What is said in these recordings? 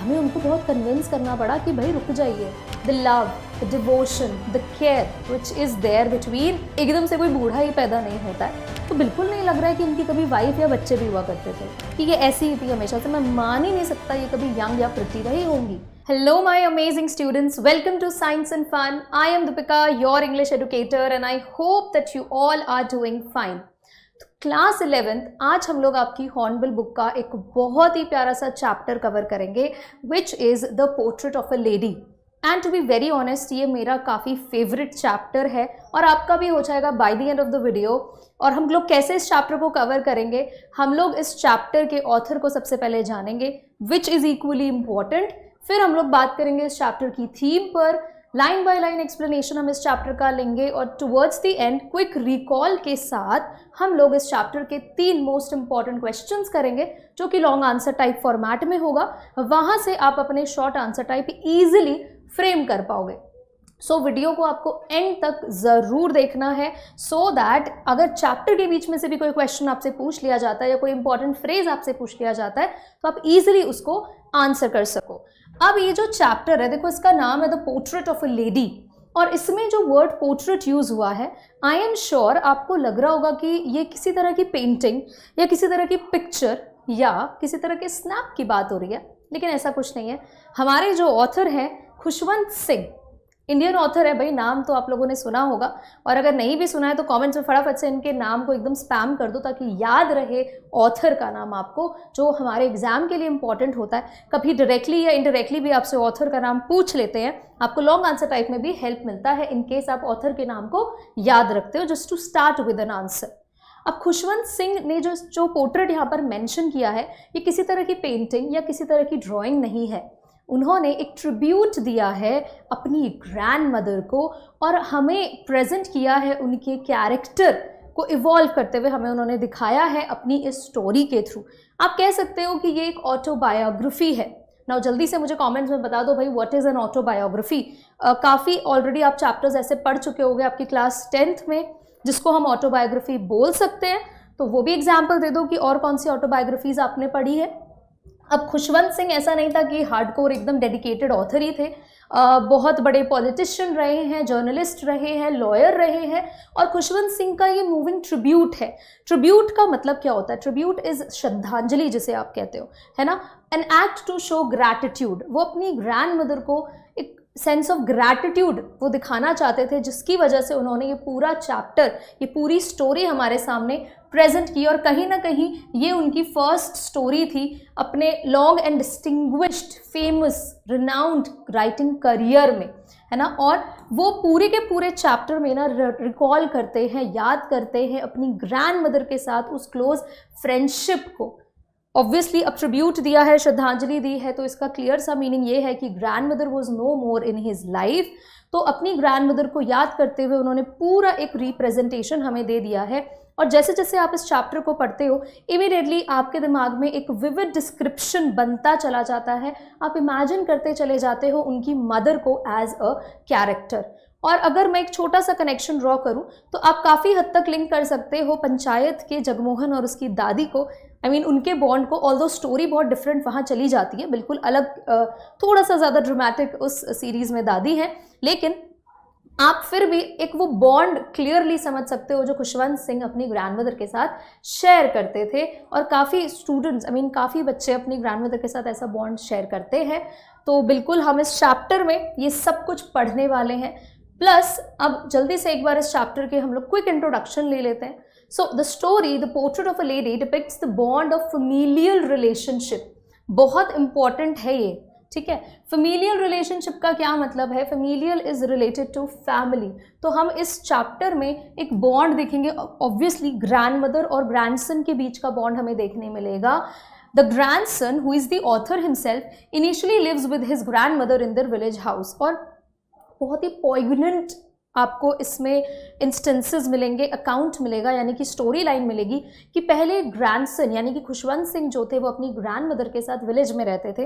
हमें उनको बहुत कन्विंस करना पड़ा कि भाई रुक जाइए, the love, the devotion, the care which is there between, एकदम से कोई बूढ़ा ही पैदा नहीं होता है। तो बिल्कुल नहीं लग रहा है कि इनकी कभी वाइफ या बच्चे भी हुआ करते थे, कि ये ऐसी ही थी हमेशा से। मैं मान ही नहीं सकता ये कभी यंग या प्रिटी रही होंगी। Hello my amazing students, welcome to Science and Fun. I am Deepika, your English educator and I hope that you all are doing fine. तो क्लास 11th आज हम लोग आपकी हॉर्नबिल बुक का एक बहुत ही प्यारा सा चैप्टर कवर करेंगे which is the portrait of a lady. And to be very honest ये मेरा काफ़ी फेवरेट चैप्टर है और आपका भी हो जाएगा by the end of the video. और हम लोग कैसे इस चैप्टर को कवर करेंगे, हम लोग इस चैप्टर के ऑथर को सबसे पहले जानेंगे विच इज़ इक्वली इम्पॉर्टेंट। फिर हम लोग बात करेंगे इस चैप्टर की थीम पर, लाइन बाय लाइन एक्सप्लेनेशन हम इस चैप्टर का लेंगे और towards the end quick recall के साथ हम लोग इस चैप्टर के 3 मोस्ट इंपॉर्टेंट क्वेश्चंस करेंगे जो कि लॉन्ग आंसर टाइप फॉर्मेट में होगा। वहाँ से आप अपने short answer type easily frame कर पाओगे। सो वीडियो को आपको एंड तक ज़रूर देखना है सो दैट अगर चैप्टर के बीच में से भी कोई क्वेश्चन आपसे पूछ लिया जाता है या कोई इंपॉर्टेंट फ्रेज आपसे पूछ लिया जाता है तो आप ईजिली उसको आंसर कर सको। अब ये जो चैप्टर है, देखो इसका नाम है the portrait of a lady और इसमें जो वर्ड पोर्ट्रेट यूज़ हुआ है, आई एम श्योर आपको लग रहा होगा कि ये किसी तरह की पेंटिंग या किसी तरह की पिक्चर या किसी तरह के स्नैप की बात हो रही है, लेकिन ऐसा कुछ नहीं है। हमारे जो ऑथर हैं खुशवंत सिंह, इंडियन ऑथर है भाई, नाम तो आप लोगों ने सुना होगा और अगर नहीं भी सुना है तो कमेंट्स में फटाफट से इनके नाम को एकदम स्पैम कर दो ताकि याद रहे ऑथर का नाम आपको, जो हमारे एग्जाम के लिए इंपॉर्टेंट होता है। कभी डायरेक्टली या इनडायरेक्टली भी आपसे ऑथर का नाम पूछ लेते हैं, आपको लॉन्ग आंसर टाइप में भी हेल्प मिलता है इन केस आप ऑथर के नाम को याद रखते हो, just to start with an answer. अब खुशवंत सिंह ने जो पोर्ट्रेट यहाँ पर मेंशन किया है ये किसी तरह की पेंटिंग या किसी तरह की ड्राइंग नहीं है। उन्होंने एक ट्रिब्यूट दिया है अपनी ग्रैंड मदर को और हमें प्रेजेंट किया है उनके कैरेक्टर को इवॉल्व करते हुए, हमें उन्होंने दिखाया है अपनी इस स्टोरी के थ्रू। आप कह सकते हो कि ये एक ऑटोबायोग्राफी है। नाउ जल्दी से मुझे कमेंट्स में बता दो भाई व्हाट इज़ एन ऑटोबायोग्राफी। काफ़ी ऑलरेडी आप चैप्टर्स ऐसे पढ़ चुके होंगे आपकी क्लास 10th में जिसको हम ऑटोबायोग्राफी बोल सकते हैं, तो वो भी एग्जाम्पल दे दो कि और कौन सी ऑटोबायोग्राफीज आपने पढ़ी है। अब खुशवंत सिंह ऐसा नहीं था कि हार्डकोर एकदम डेडिकेटेड ऑथर ही थे, बहुत बड़े पॉलिटिशियन रहे हैं, जर्नलिस्ट रहे हैं, लॉयर रहे हैं और खुशवंत सिंह का ये मूविंग ट्रिब्यूट है। ट्रिब्यूट का मतलब क्या होता है? ट्रिब्यूट इज श्रद्धांजलि जिसे आप कहते हो, है ना, an act to show gratitude. वो अपनी ग्रैंड मदर को एक सेंस ऑफ ग्रैटिट्यूड वो दिखाना चाहते थे, जिसकी वजह से उन्होंने ये पूरा चैप्टर, ये पूरी स्टोरी हमारे सामने प्रेजेंट की और कहीं ना कहीं ये उनकी फर्स्ट स्टोरी थी अपने long and distinguished famous renowned writing career में, है ना। और वो पूरे के पूरे चैप्टर में ना रिकॉल करते हैं, याद करते हैं अपनी ग्रैंड मदर के साथ उस क्लोज फ्रेंडशिप को। ऑब्वियसली अब ट्रिब्यूट दिया है, श्रद्धांजलि दी है, तो इसका क्लियर सा मीनिंग ये है कि grandmother was no more in his life. तो अपनी ग्रैंड मदर को याद करते हुए उन्होंने पूरा एक रिप्रेजेंटेशन हमें दे दिया है और जैसे जैसे आप इस चैप्टर को पढ़ते हो इमीडिएटली आपके दिमाग में एक विविड डिस्क्रिप्शन बनता चला जाता है। आप इमेजिन करते चले जाते हो उनकी मदर को एज अ कैरेक्टर। और अगर मैं एक छोटा सा कनेक्शन ड्रॉ करूं तो आप काफ़ी हद तक लिंक कर सकते हो पंचायत के जगमोहन और उसकी दादी को, उनके बॉन्ड को। ऑल्दो स्टोरी बहुत डिफरेंट वहाँ चली जाती है, बिल्कुल अलग, थोड़ा सा ज़्यादा ड्रामेटिक उस सीरीज़ में दादी है, लेकिन आप फिर भी एक वो बॉन्ड क्लियरली समझ सकते हो जो खुशवंत सिंह अपनी ग्रैंडमदर के साथ शेयर करते थे। और काफ़ी स्टूडेंट्स, काफ़ी बच्चे अपनी ग्रैंडमदर के साथ ऐसा बॉन्ड शेयर करते हैं। तो बिल्कुल हम इस चैप्टर में ये सब कुछ पढ़ने वाले हैं। प्लस अब जल्दी से एक बार इस चैप्टर के हम लोग क्विक इंट्रोडक्शन ले लेते हैं। So the story the portrait of a lady depicts the bond of familial relationship. बहुत इंपॉर्टेंट है ये, ठीक है। फेमिलियल रिलेशनशिप का क्या मतलब है? Familial is related to family. तो हम इस चैप्टर में एक बॉन्ड देखेंगे, ऑब्वियसली ग्रैंड मदर और ग्रैंडसन के बीच का बॉन्ड हमें देखने मिलेगा। The grandson who is the author himself initially lives with his grandmother in their village house. और बहुत ही पॉइगनेंट आपको इसमें इंस्टेंसेस मिलेंगे, अकाउंट मिलेगा, यानी कि स्टोरी लाइन मिलेगी कि पहले ग्रैंडसन यानी कि खुशवंत सिंह जो थे वो अपनी ग्रैंड मदर के साथ विलेज में रहते थे।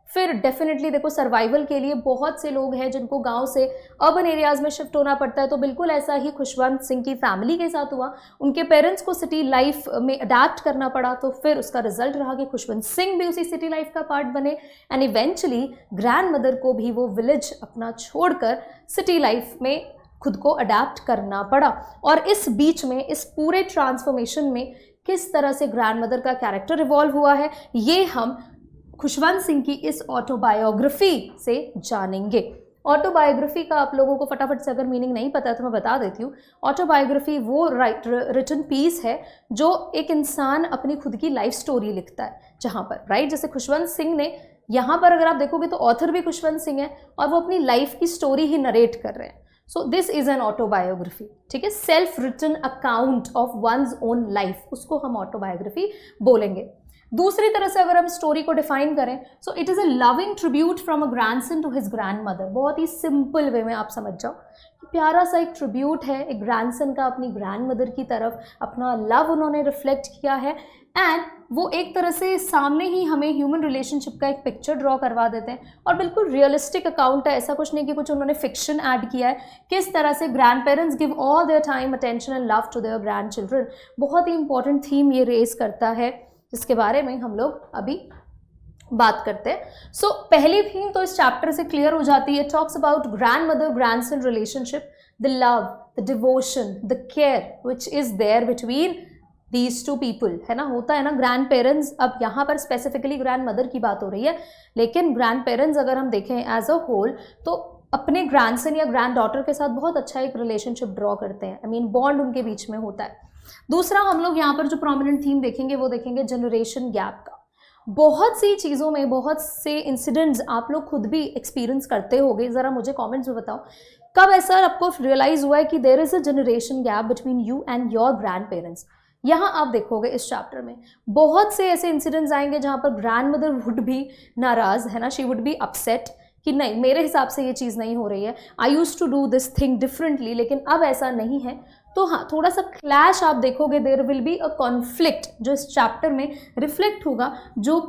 फिर डेफिनेटली देखो सर्वाइवल के लिए बहुत से लोग हैं जिनको गांव से अर्बन एरियाज में शिफ्ट होना पड़ता है, तो बिल्कुल ऐसा ही खुशवंत सिंह की फैमिली के साथ हुआ। उनके पेरेंट्स को सिटी लाइफ में अडेप्ट करना पड़ा, तो फिर उसका रिजल्ट रहा कि खुशवंत सिंह भी उसी सिटी लाइफ का पार्ट बने एंड इवेंचुअली ग्रैंड मदर को भी वो विलेज अपना छोड़कर सिटी लाइफ में खुद को अडेप्ट करना पड़ा। और इस बीच में इस पूरे ट्रांसफॉर्मेशन में किस तरह से ग्रैंड मदर का कैरेक्टर इवॉल्व हुआ है, ये हम खुशवंत सिंह की इस ऑटोबायोग्राफी से जानेंगे। ऑटोबायोग्राफी का आप लोगों को फटाफट से अगर मीनिंग नहीं पता है तो मैं बता देती हूँ। ऑटोबायोग्राफी वो रिटन पीस है जो एक इंसान अपनी खुद की लाइफ स्टोरी लिखता है, जहाँ पर राइट जैसे खुशवंत सिंह ने यहाँ पर अगर आप देखोगे तो ऑथर भी खुशवंत सिंह है और वो अपनी लाइफ की स्टोरी ही नरेट कर रहे हैं। So this is an autobiography, ठीक है, self written account of one's own life, उसको हम ऑटोबायोग्राफी बोलेंगे। दूसरी तरह से अगर हम स्टोरी को डिफाइन करें, so it is a loving tribute from a grandson to his grandmother. बहुत ही सिंपल वे में आप समझ जाओ, प्यारा सा एक ट्रिब्यूट है एक ग्रैंडसन का अपनी ग्रैंड मदर की तरफ, अपना लव उन्होंने रिफ्लेक्ट किया है एंड वो एक तरह से सामने ही हमें ह्यूमन रिलेशनशिप का एक पिक्चर ड्रॉ करवा देते हैं और बिल्कुल रियलिस्टिक अकाउंट है, ऐसा कुछ नहीं कि कुछ उन्होंने फिक्शन ऐड किया है। किस तरह से grandparents give all their time attention and love to their grandchildren, बहुत ही इंपॉर्टेंट थीम ये रेज करता है जिसके बारे में हम लोग अभी बात करते हैं। सो पहली थीम तो इस चैप्टर से क्लियर हो जाती है, talks about grandmother grandson relationship, the love, the devotion, the care which is there between these two people, है ना, होता है ना ग्रैंड पेरेंट्स। अब यहाँ पर स्पेसिफिकली ग्रैंड मदर की बात हो रही है, लेकिन ग्रैंड पेरेंट्स अगर हम देखें एज अ होल तो अपने ग्रैंडसन या ग्रैंड डॉटर के साथ बहुत अच्छा एक रिलेशनशिप ड्रॉ करते हैं, आई मीन बॉन्ड उनके बीच में होता है। दूसरा हम लोग यहाँ पर जो प्रोमिनेंट थीम देखेंगे वो देखेंगे जनरेशन गैप का। बहुत सी चीज़ों में बहुत से इंसिडेंट्स आप लोग खुद भी एक्सपीरियंस करते होगे, ज़रा मुझे कमेंट्स में बताओ कब ऐसा आपको रियलाइज़ हुआ है कि there is a generation gap between you and your grandparents. यहाँ आप देखोगे इस चैप्टर में बहुत से ऐसे इंसिडेंट्स आएंगे जहाँ पर ग्रैंड मदर वुड भी नाराज़, है ना, शी वुड बी अपसेट कि नहीं मेरे हिसाब से ये चीज़ नहीं हो रही है, I use to do this thing differently, लेकिन अब ऐसा नहीं है। तो हाँ, थोड़ा सा क्लैश आप देखोगे, there will be a conflict जो इस चैप्टर में रिफ्लेक्ट होगा, जो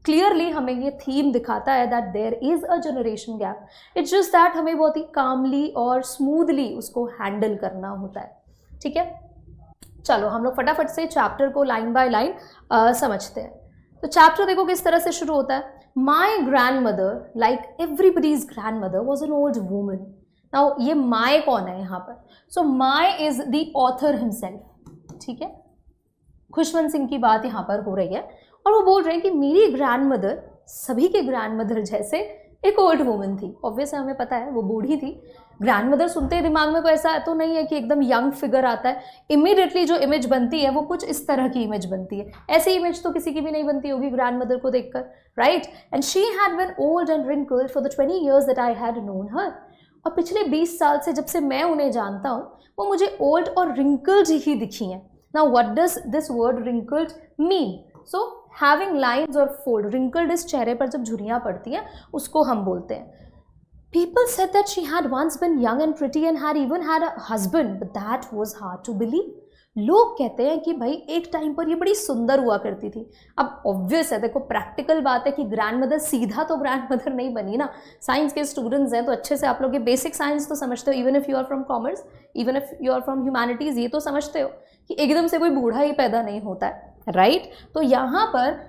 क्लियरली हमें ये थीम दिखाता है that there is a generation gap. It's just that हमें बहुत ही कामली और स्मूथली उसको हैंडल करना होता है, ठीक है। चलो हम लोग फटाफट से चैप्टर को लाइन बाय लाइन समझते हैं। तो चैप्टर देखो किस तरह से शुरू होता है। My grand mother like everybody's grand mother was an old woman. Now ये माई कौन है यहाँ पर? सो माई इज द ऑथर हिमसेल्फ, ठीक है, खुशवंत सिंह की बात यहाँ पर हो रही है और वो बोल रहे हैं कि मेरी ग्रैंड मदर सभी के ग्रैंड मदर जैसे एक ओल्ड वुमन थी। ऑब्वियसली हमें पता है वो बूढ़ी थी। ग्रैंड मदर सुनते ही दिमाग में कोई ऐसा तो नहीं है कि एकदम यंग फिगर आता है, इमीडिएटली जो इमेज बनती है वो कुछ इस तरह की इमेज बनती है। ऐसी इमेज तो किसी की भी नहीं बनती होगी ग्रैंड मदर को देखकर, right. And she had been old and wrinkled for the 20 years that I had known her. और पिछले 20 साल से जब से मैं उन्हें जानता हूँ वो मुझे ओल्ड और रिंकल्ड ही दिखी हैं। Now what does this word wrinkled mean? So having lines और फोल्ड, रिंकल्ड इस चेहरे पर जब झुर्रियाँ पड़ती हैं उसको हम बोलते हैं। People said that she had once been young and pretty and had even had a husband, but that was hard to believe. लोग कहते हैं कि भाई एक टाइम पर ये बड़ी सुंदर हुआ करती थी। अब ऑब्वियस है, देखो प्रैक्टिकल बात है कि ग्रैंड मदर सीधा तो ग्रैंड मदर नहीं बनी ना। साइंस के स्टूडेंट्स हैं तो अच्छे से आप लोग ये बेसिक साइंस तो समझते हो, even if you are from commerce, even if you are from humanities, ये तो समझते हो कि एकदम से कोई बूढ़ा ही पैदा नहीं होता है, राइट। तो यहाँ पर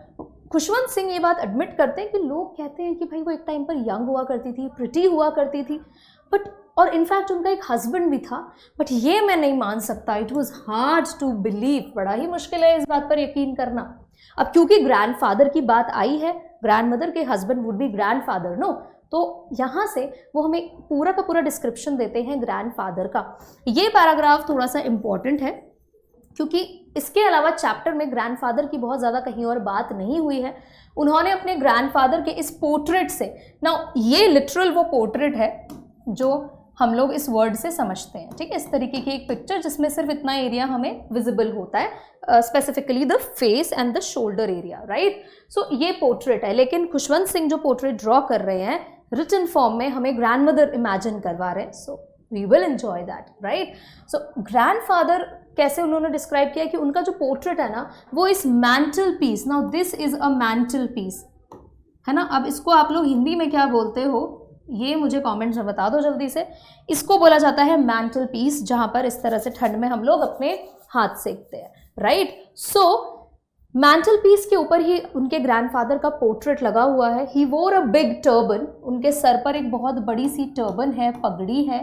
खुशवंत सिंह ये बात एडमिट करते हैं कि लोग कहते हैं कि भाई वो एक टाइम पर यंग हुआ करती थी, प्रिटी हुआ करती थी, बट और इनफैक्ट उनका एक हस्बैंड भी था, बट ये मैं नहीं मान सकता। It was hard to believe, बड़ा ही मुश्किल है इस बात पर यकीन करना। अब क्योंकि ग्रैंडफादर की बात आई है, ग्रैंड मदर के husband would be grandfather, no, तो यहाँ से वो हमें पूरा का पूरा डिस्क्रिप्शन देते हैं ग्रैंडफादर का। ये पैराग्राफ थोड़ा सा इम्पॉर्टेंट है क्योंकि इसके अलावा चैप्टर में ग्रैंडफादर की बहुत ज़्यादा कहीं और बात नहीं हुई है। उन्होंने अपने ग्रैंडफादर के इस पोर्ट्रेट से, ना ये लिटरल वो पोर्ट्रेट है जो हम लोग इस वर्ड से समझते हैं, ठीक है, इस तरीके की एक पिक्चर जिसमें सिर्फ इतना एरिया हमें विजिबल होता है, specifically the face and the shoulder area, right. So ये पोर्ट्रेट है, लेकिन खुशवंत सिंह जो पोर्ट्रेट ड्रॉ कर रहे हैं रिटन फॉर्म में हमें ग्रैंड मदर इमेजिन करवा रहे हैं। So we will enjoy that, right. So grandfather कैसे उन्होंने डिस्क्राइब किया कि उनका जो पोर्ट्रेट है ना वो इस mantelpiece, now this is a mantelpiece, है ना। अब इसको आप लोग हिंदी में क्या बोलते हो ये मुझे कमेंट्स में बता दो जल्दी से। इसको बोला जाता है मैंटल पीस, जहां पर इस तरह से ठंड में हम लोग अपने हाथ सेकते हैं, राइट। सो मैंटल पीस के ऊपर ही उनके ग्रैंडफादर का पोर्ट्रेट लगा हुआ है। He wore a big turban, उनके सर पर एक बहुत बड़ी सी टर्बन है, पगड़ी है,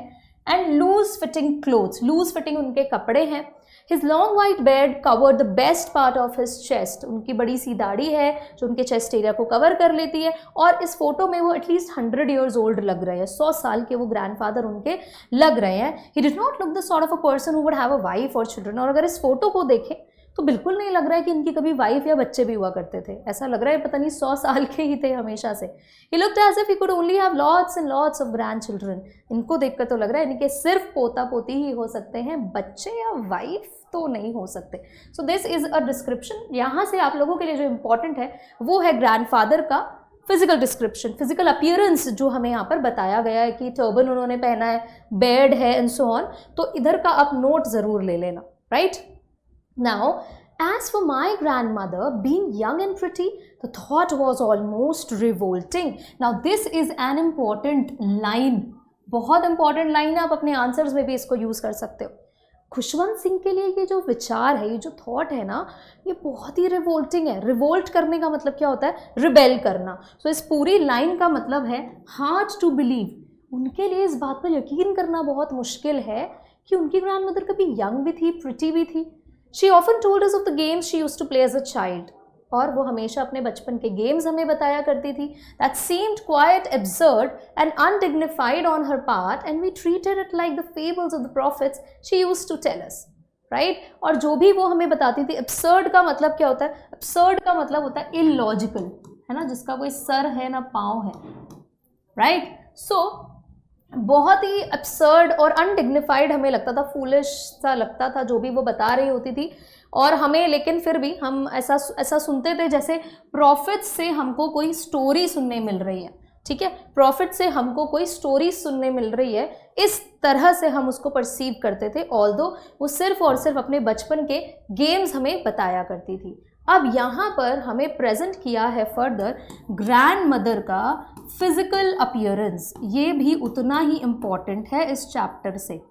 and loose fitting clothes, loose fitting उनके कपड़े हैं। His long white beard covered the best part of his chest, उनकी बड़ी सी दाढ़ी है जो उनके चेस्ट एरिया को कवर कर लेती है। और इस फोटो में वो एटलीस्ट 100 ईयर्स ओल्ड लग रहे हैं, 100 साल के वो ग्रैंडफादर उनके लग रहे हैं। He did not look the sort of a person who would have a wife और चिल्ड्रन। और अगर इस फोटो को देखें तो बिल्कुल नहीं लग रहा है कि इनकी कभी वाइफ या बच्चे भी हुआ करते थे, ऐसा लग रहा है पता नहीं 100 साल के ही थे हमेशा से। He looked as if he could only have lots and lots of grandchildren। इनको देखकर तो लग रहा है इनके सिर्फ पोता पोती ही हो सकते हैं, बच्चे या वाइफ तो नहीं हो सकते। सो दिस इज अ डिस्क्रिप्शन। यहाँ से आप लोगों के लिए जो इंपॉर्टेंट है वो है ग्रैंडफादर का फिजिकल डिस्क्रिप्शन, फिजिकल अपीयरेंस जो हमें यहाँ पर बताया गया है कि टर्बन उन्होंने पहना है, बेड है एंड सो ऑन। तो इधर का आप नोट जरूर ले लेना, right. Now, as for my grandmother being young and pretty, the thought was almost revolting. Now, this is an important line. बहुत important line है, आप अपने आंसर्स में भी इसको यूज कर सकते हो। खुशवंत सिंह के लिए ये जो विचार है, ये जो थॉट है ना, ये बहुत ही रिवोल्टिंग है। रिवोल्ट करने का मतलब क्या होता है? रिबेल करना। सो इस पूरी लाइन का मतलब है हार्ड टू बिलीव। उनके लिए इस बात पर यकीन करना बहुत मुश्किल है कि उनकी ग्रैंडमदर कभी यंग भी थी, प्रिटी भी थी। She often told us of the games she used to play as a child. और वो हमेशा अपने बचपन के गेम्स हमें बताया करती थी। That seemed quite absurd and undignified on her part, and we treated it like the fables of the prophets she used to tell us. Right? और जो भी वो हमें बताती थी, absurd का मतलब क्या होता है? Absurd का मतलब होता है illogical, है ना, जिसका कोई सर है ना पाँव है, right? So बहुत ही absurd और अनडिग्निफाइड हमें लगता था, फूलिश सा लगता था जो भी वो बता रही होती थी। और हमें लेकिन फिर भी हम ऐसा सुनते थे जैसे प्रॉफिट से हमको कोई स्टोरी सुनने मिल रही है, ठीक है, प्रॉफिट से हमको कोई स्टोरी सुनने मिल रही है, इस तरह से हम उसको परसीव करते थे। ऑल्दो वो सिर्फ और सिर्फ अपने बचपन के गेम्स हमें बताया करती थी। अब यहाँ पर हमें प्रेजेंट किया है फर्दर ग्रैंड मदर का फिजिकल अपीयरेंस, ये भी उतना ही इम्पॉर्टेंट है इस चैप्टर से।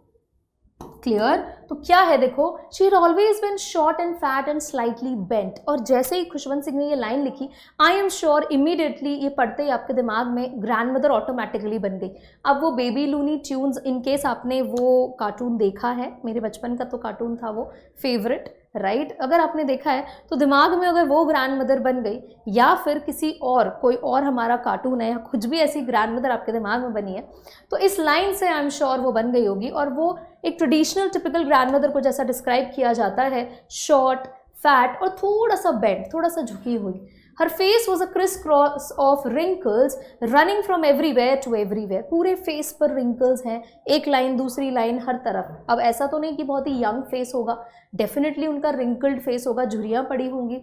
क्लियर? तो क्या है देखो, she had always been short and fat and slightly bent. और जैसे ही खुशवंत सिंह ने ये लाइन लिखी, आई एम श्योर इमीडिएटली ये पढ़ते ही आपके दिमाग में ग्रैंड मदर ऑटोमेटिकली बन गई। अब वो baby looney tunes, in case आपने वो कार्टून देखा है, मेरे बचपन का तो कार्टून था वो फेवरेट, राइट? अगर आपने देखा है तो दिमाग में अगर वो ग्रैंड मदर बन गई, या फिर किसी और कोई और हमारा कार्टून है या कुछ भी ऐसी ग्रैंड मदर आपके दिमाग में बनी है, तो इस लाइन से आई एम श्योर वो बन गई होगी। और वो एक ट्रेडिशनल टिपिकल ग्रैंड मदर को जैसा डिस्क्राइब किया जाता है, शॉर्ट, फैट और थोड़ा सा बेंड, थोड़ा सा झुकी हुई। Her face was a criss cross of wrinkles running from everywhere to everywhere. पूरे फेस पर रिंकल्स हैं, एक लाइन दूसरी लाइन हर तरफ। अब ऐसा तो नहीं कि बहुत ही यंग फेस होगा, डेफिनेटली उनका रिंकल्ड फेस होगा, झुर्रियाँ पड़ी होंगी।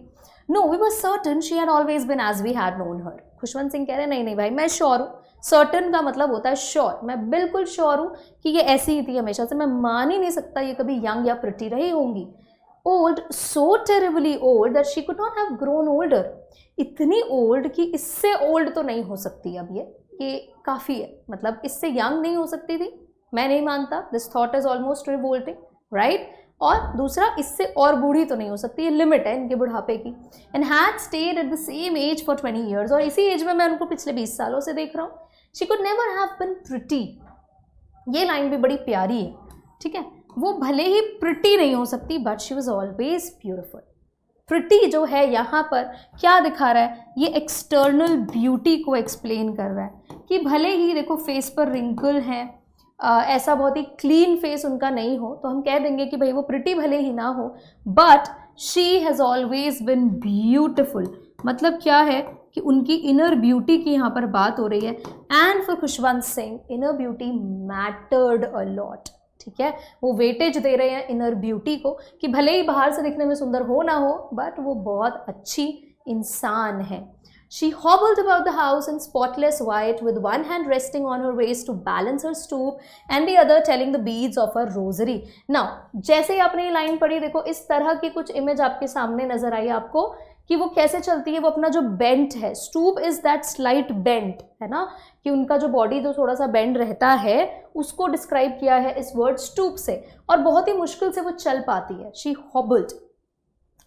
No, we were certain she had always been as we had known her. Khushwant Singh कह रहे हैं नहीं नहीं भाई, मैं श्योर हूँ। सर्टन का मतलब होता है श्योर, मैं बिल्कुल श्योर हूँ कि ये ऐसी ही थी हमेशा से, मैं मान ही नहीं सकता ये कभी यंग या प्रिटी रही होंगी। Old, so terribly old that she could not have grown older. इतनी ओल्ड कि इससे ओल्ड तो नहीं हो सकती, अब ये काफ़ी है, मतलब इससे यंग नहीं हो सकती थी, मैं नहीं मानता। This thought is almost revolting, right? और दूसरा, इससे और बूढ़ी तो नहीं हो सकती, ये लिमिट है इनके बुढ़ापे की। And had stayed at the same age for 20 years. और इसी एज में मैं उनको पिछले 20 सालों से देख रहा हूँ। She could never have been pretty. ये लाइन भी बड़ी प्यारी है, ठीक है? वो भले ही प्रिटी नहीं हो सकती, but she was always beautiful. Pretty जो है यहाँ पर क्या दिखा रहा है, ये एक्सटर्नल ब्यूटी को एक्सप्लेन कर रहा है कि भले ही देखो फेस पर रिंकल हैं, ऐसा बहुत ही क्लीन फेस उनका नहीं हो, तो हम कह देंगे कि भाई वो प्रिटी भले ही ना हो, but she has always been beautiful. मतलब क्या है कि उनकी इनर ब्यूटी की यहाँ पर बात हो रही है। And for Khushwant Singh inner beauty mattered a lot, ठीक है? वो वेटेज दे रहे हैं इनर ब्यूटी को कि भले ही बाहर से दिखने में सुंदर हो ना हो, बट वो बहुत अच्छी इंसान है। She hobbled about the house in spotless white, with one hand resting on her waist to balance her stoop and the other telling the beads of her rosary. Now, जैसे ही आपने ये लाइन पढ़ी, देखो इस तरह की कुछ इमेज आपके सामने नजर आई आपको कि वो कैसे चलती है, वो अपना जो बेंट है, stoop is that slight bent, है ना, कि उनका जो बॉडी जो थोड़ा सा बेंड रहता है उसको डिस्क्राइब किया है इस वर्ड स्टूप से, और बहुत ही मुश्किल से वो चल पाती है। शी हॉबल्ड,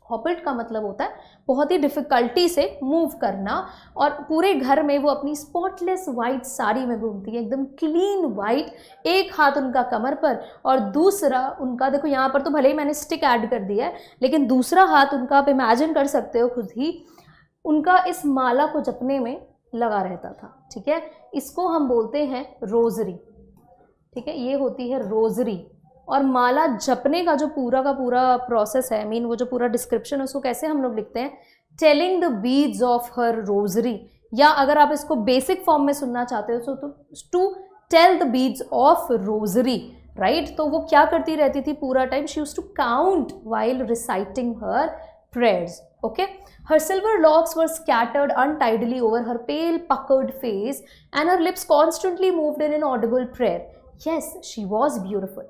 हॉबल्ड का मतलब होता है बहुत ही डिफिकल्टी से मूव करना, और पूरे घर में वो अपनी स्पॉटलेस वाइट साड़ी में घूमती है, एकदम क्लीन वाइट, एक हाथ उनका कमर पर और दूसरा उनका, देखो यहाँ पर तो भले ही मैंने स्टिक ऐड कर दिया है, लेकिन दूसरा हाथ उनका आप इमेजिन कर सकते हो खुद ही, उनका इस माला को जपने में लगा रहता था। ठीक है, इसको हम बोलते हैं रोजरी। ठीक है, ये होती है रोजरी। और माला जपने का जो पूरा का पूरा प्रोसेस है, मीन वो जो पूरा डिस्क्रिप्शन है, उसको कैसे हम लोग लिखते हैं, telling the beads of her rosary, या अगर आप इसको बेसिक फॉर्म में सुनना चाहते हो तो to tell the beads of rosary, right. तो वो क्या करती रहती थी पूरा time, she used to count while reciting her prayers. Okay, her silver locks were scattered untidily over her pale puckered face and her lips constantly moved in an audible prayer. Yes, she was beautiful.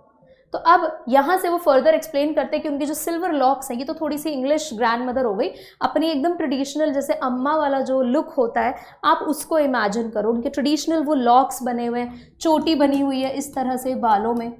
तो अब यहाँ से वो further explain करते हैं कि उनकी जो सिल्वर लॉक्स हैं, ये तो थोड़ी सी इंग्लिश ग्रैंड मदर हो गई, अपनी एकदम ट्रेडिशनल जैसे अम्मा वाला जो लुक होता है आप उसको इमेजिन करो, उनके ट्रेडिशनल वो लॉक्स बने हुए हैं, चोटी बनी हुई है इस तरह से बालों में।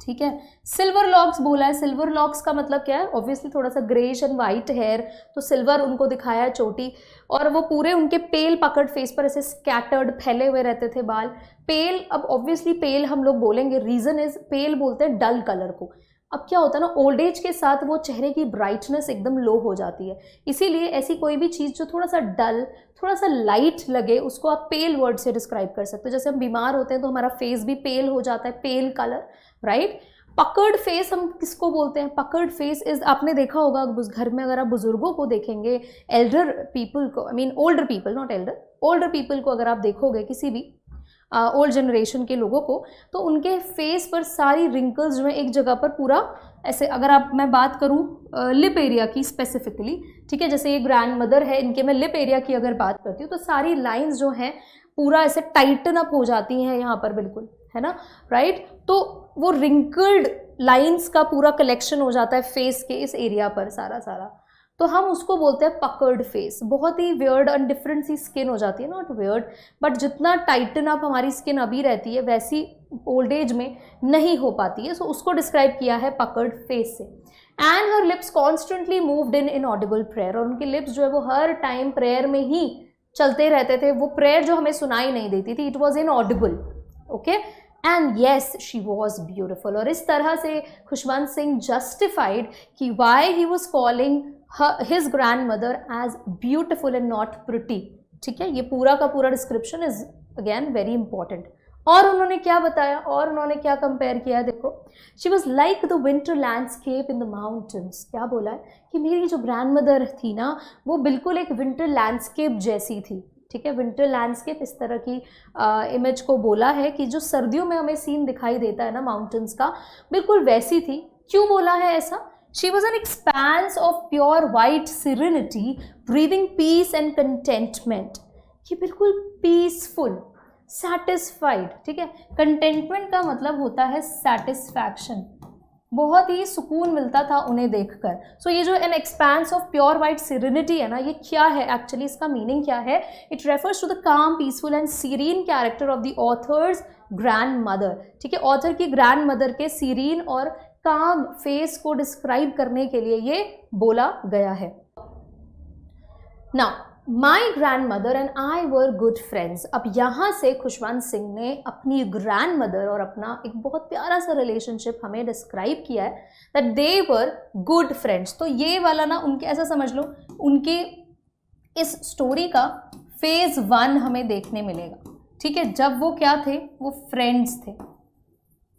ठीक है, सिल्वर लॉक्स बोला है, सिल्वर लॉक्स का मतलब क्या है, ऑब्वियसली थोड़ा सा ग्रेश एंड वाइट हेयर, तो सिल्वर उनको दिखाया है चोटी, और वो पूरे उनके पेल पकड़ फेस पर ऐसे स्कैटर्ड फैले हुए रहते थे बाल। पेल, अब ऑब्वियसली पेल हम लोग बोलेंगे, रीजन इज पेल बोलते हैं डल कलर को। अब क्या होता है ना, ओल्ड एज के साथ वो चेहरे की ब्राइटनेस एकदम लो हो जाती है, इसीलिए ऐसी कोई भी चीज़ जो थोड़ा सा डल, थोड़ा सा लाइट लगे, उसको आप पेल वर्ड से डिस्क्राइब कर सकते हो। जैसे हम बीमार होते हैं तो हमारा फेस भी पेल हो जाता है, पेल कलर, राइट। पकर्ड फेस हम किसको बोलते हैं, पकर्ड फेस इज, आपने देखा होगा घर में अगर आप बुजुर्गों को देखेंगे, एल्डर पीपल को, I mean older people, not Elder, older people को अगर आप देखोगे, किसी भी ओल्ड जनरेशन के लोगों को, तो उनके फेस पर सारी रिंकल्स जो है एक जगह पर पूरा ऐसे, अगर आप, मैं बात करूँ लिप एरिया की स्पेसिफिकली, ठीक है, जैसे ये ग्रैंड मदर है, इनके मैं लिप एरिया की अगर बात करती हूँ तो सारी लाइंस जो हैं पूरा ऐसे टाइटन अप हो जाती हैं यहाँ पर, बिल्कुल, है ना, राइट। तो वो रिंकल्ड लाइंस का पूरा कलेक्शन हो जाता है फेस के इस एरिया पर सारा, तो हम उसको बोलते हैं पकर्ड फेस। बहुत ही वियर्ड एंड डिफरेंट सी स्किन हो जाती है, नॉट वियर्ड, बट जितना टाइटन अप हमारी स्किन अभी रहती है वैसी ओल्ड एज में नहीं हो पाती है, सो उसको डिस्क्राइब किया है पकर्ड फेस से। And her lips constantly moved in inaudible prayer, और उनके लिप्स जो है वो हर टाइम प्रेयर में ही चलते रहते थे, वो प्रेयर जो हमें सुनाई नहीं देती थी, it was inaudible. Okay, and yes she was beautiful. और इस तरह से खुशवंत सिंह जस्टिफाइड कि why he was calling his grandmother as beautiful and not pretty। ठीक है, ये पूरा का पूरा description is again very important. और उन्होंने क्या बताया, और उन्होंने क्या कंपेयर किया, देखो, she was like the winter landscape in the mountains. क्या बोला है कि मेरी जो ग्रैंड मदर थी ना, वो बिल्कुल एक विंटर लैंडस्केप जैसी थी। ठीक है, विंटर लैंडस्केप इस तरह की इमेज को बोला है कि जो सर्दियों में हमें सीन दिखाई देता है ना माउंटेन्स का, बिल्कुल वैसी थी। क्यों बोला है ऐसा? She was an expanse of pure white serenity, breathing peace and contentment। ये बिल्कुल पीसफुल, satisfied, ठीक है, contentment का मतलब होता है satisfaction, बहुत ही सुकून मिलता था उन्हें देखकर। सो ये जो an expense of pure white serenity है ना, ये क्या है एक्चुअली, इसका मीनिंग क्या है? इट रेफर्स टू द काम, peaceful and serine character of the author's grand mother. ठीक है, ऑथर की ग्रैंड मदर के सीरीन और काम फेस को डिस्क्राइब करने के लिए ये बोला गया है। Now my grandmother and I were good friends. अब यहाँ से खुशवंत सिंह ने अपनी ग्रैंड मदर और अपना एक बहुत प्यारा सा रिलेशनशिप हमें डिस्क्राइब किया है, that they were good friends. तो ये वाला ना उनके, ऐसा समझ लो, उनके इस स्टोरी का फेज 1 हमें देखने मिलेगा। ठीक है, जब वो क्या थे, वो फ्रेंड्स थे।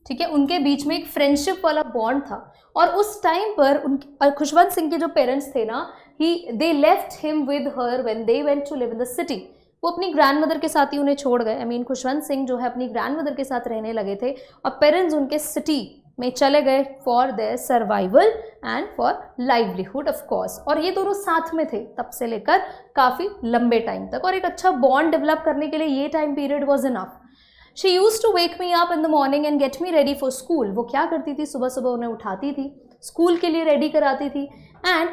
ठीक है, उनके बीच में एक फ्रेंडशिप वाला बॉन्ड था, और उस टाइम पर खुशवंत सिंह के जो पेरेंट्स थे ना, they left him with her when they went to live in the city. वो अपनी ग्रैंड मदर के साथ ही उन्हें छोड़ गए। आई मीन खुशवंत सिंह जो है अपनी ग्रैंड मदर के साथ रहने लगे थे, और पेरेंट्स उनके सिटी में चले गए for their survival and for livelihood of course. और ये दोनों साथ में थे तब से लेकर काफ़ी लंबे टाइम तक, और एक अच्छा बॉन्ड डेवलप करने के लिए ये time period was enough. She used to wake me up in the morning and get me ready for school। वो क्या करती थी, सुबह सुबह उन्हें उठाती थी, स्कूल के लिए रेडी कराती थी। एंड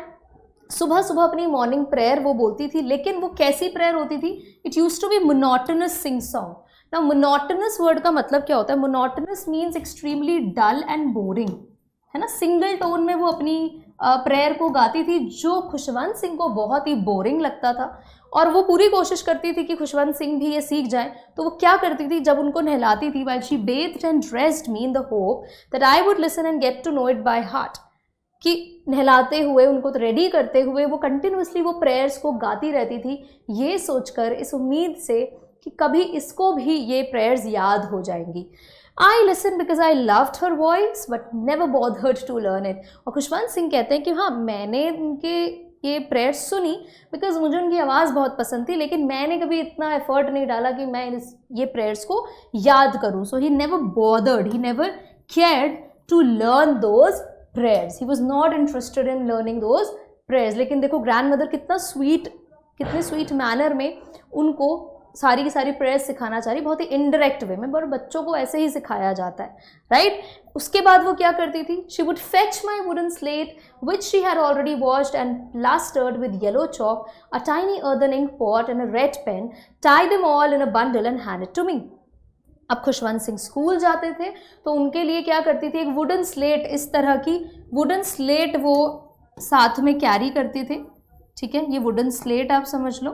सुबह सुबह अपनी मॉर्निंग प्रेयर वो बोलती थी, लेकिन वो कैसी प्रेयर होती थी? It use to be monotonous sing song. ना मोनोटोनस वर्ड का मतलब क्या होता है? Monotonous means extremely dull and boring, है ना। सिंगल टोन में वो अपनी प्रेयर को गाती थी, जो खुशवंत सिंह को बहुत ही बोरिंग लगता था। और वो पूरी कोशिश करती थी कि खुशवंत सिंह भी ये सीख जाए। तो वो क्या करती थी, जब उनको नहलाती थी, while she bathed and dressed me in the hope that I would listen and get to know it by heart, कि नहलाते हुए, उनको रेडी करते हुए वो कंटिन्यूसली वो प्रेयर्स को गाती रहती थी, ये सोचकर, इस उम्मीद से कि कभी इसको भी ये प्रेयर्स याद हो जाएंगी। I listened because I loved her voice but never bothered to learn it। और खुशवंत सिंह कहते हैं कि हाँ, मैंने उनके ये प्रेयर्स सुनी बिकॉज मुझे उनकी आवाज़ बहुत पसंद थी, लेकिन मैंने कभी इतना एफर्ट नहीं डाला कि मैं ये प्रेयर्स को याद करूँ। So he never bothered, he never cared to learn those prayers, he was not interested in learning those prayers। लेकिन देखो ग्रैंड मदर कितने स्वीट मैनर में उनको सारी की सारी प्रेयर्स सिखाना चाह रही, बहुत ही इनडायरेक्ट वे में, पर बच्चों को ऐसे ही सिखाया जाता है, राइट। उसके बाद वो क्या करती थी? she would fetch my wooden slate which she had already washed and plastered with yellow chalk, a tiny earthen ink pot and a red pen, tie them all in a bundle and hand it to me। अब Khushwant Singh school जाते थे तो उनके लिए क्या करती थी? एक वुडन स्लेट, इस तरह की वुडन स्लेट वो साथ में कैरी करती थी, ठीक है। ये वुडन स्लेट आप समझ लो।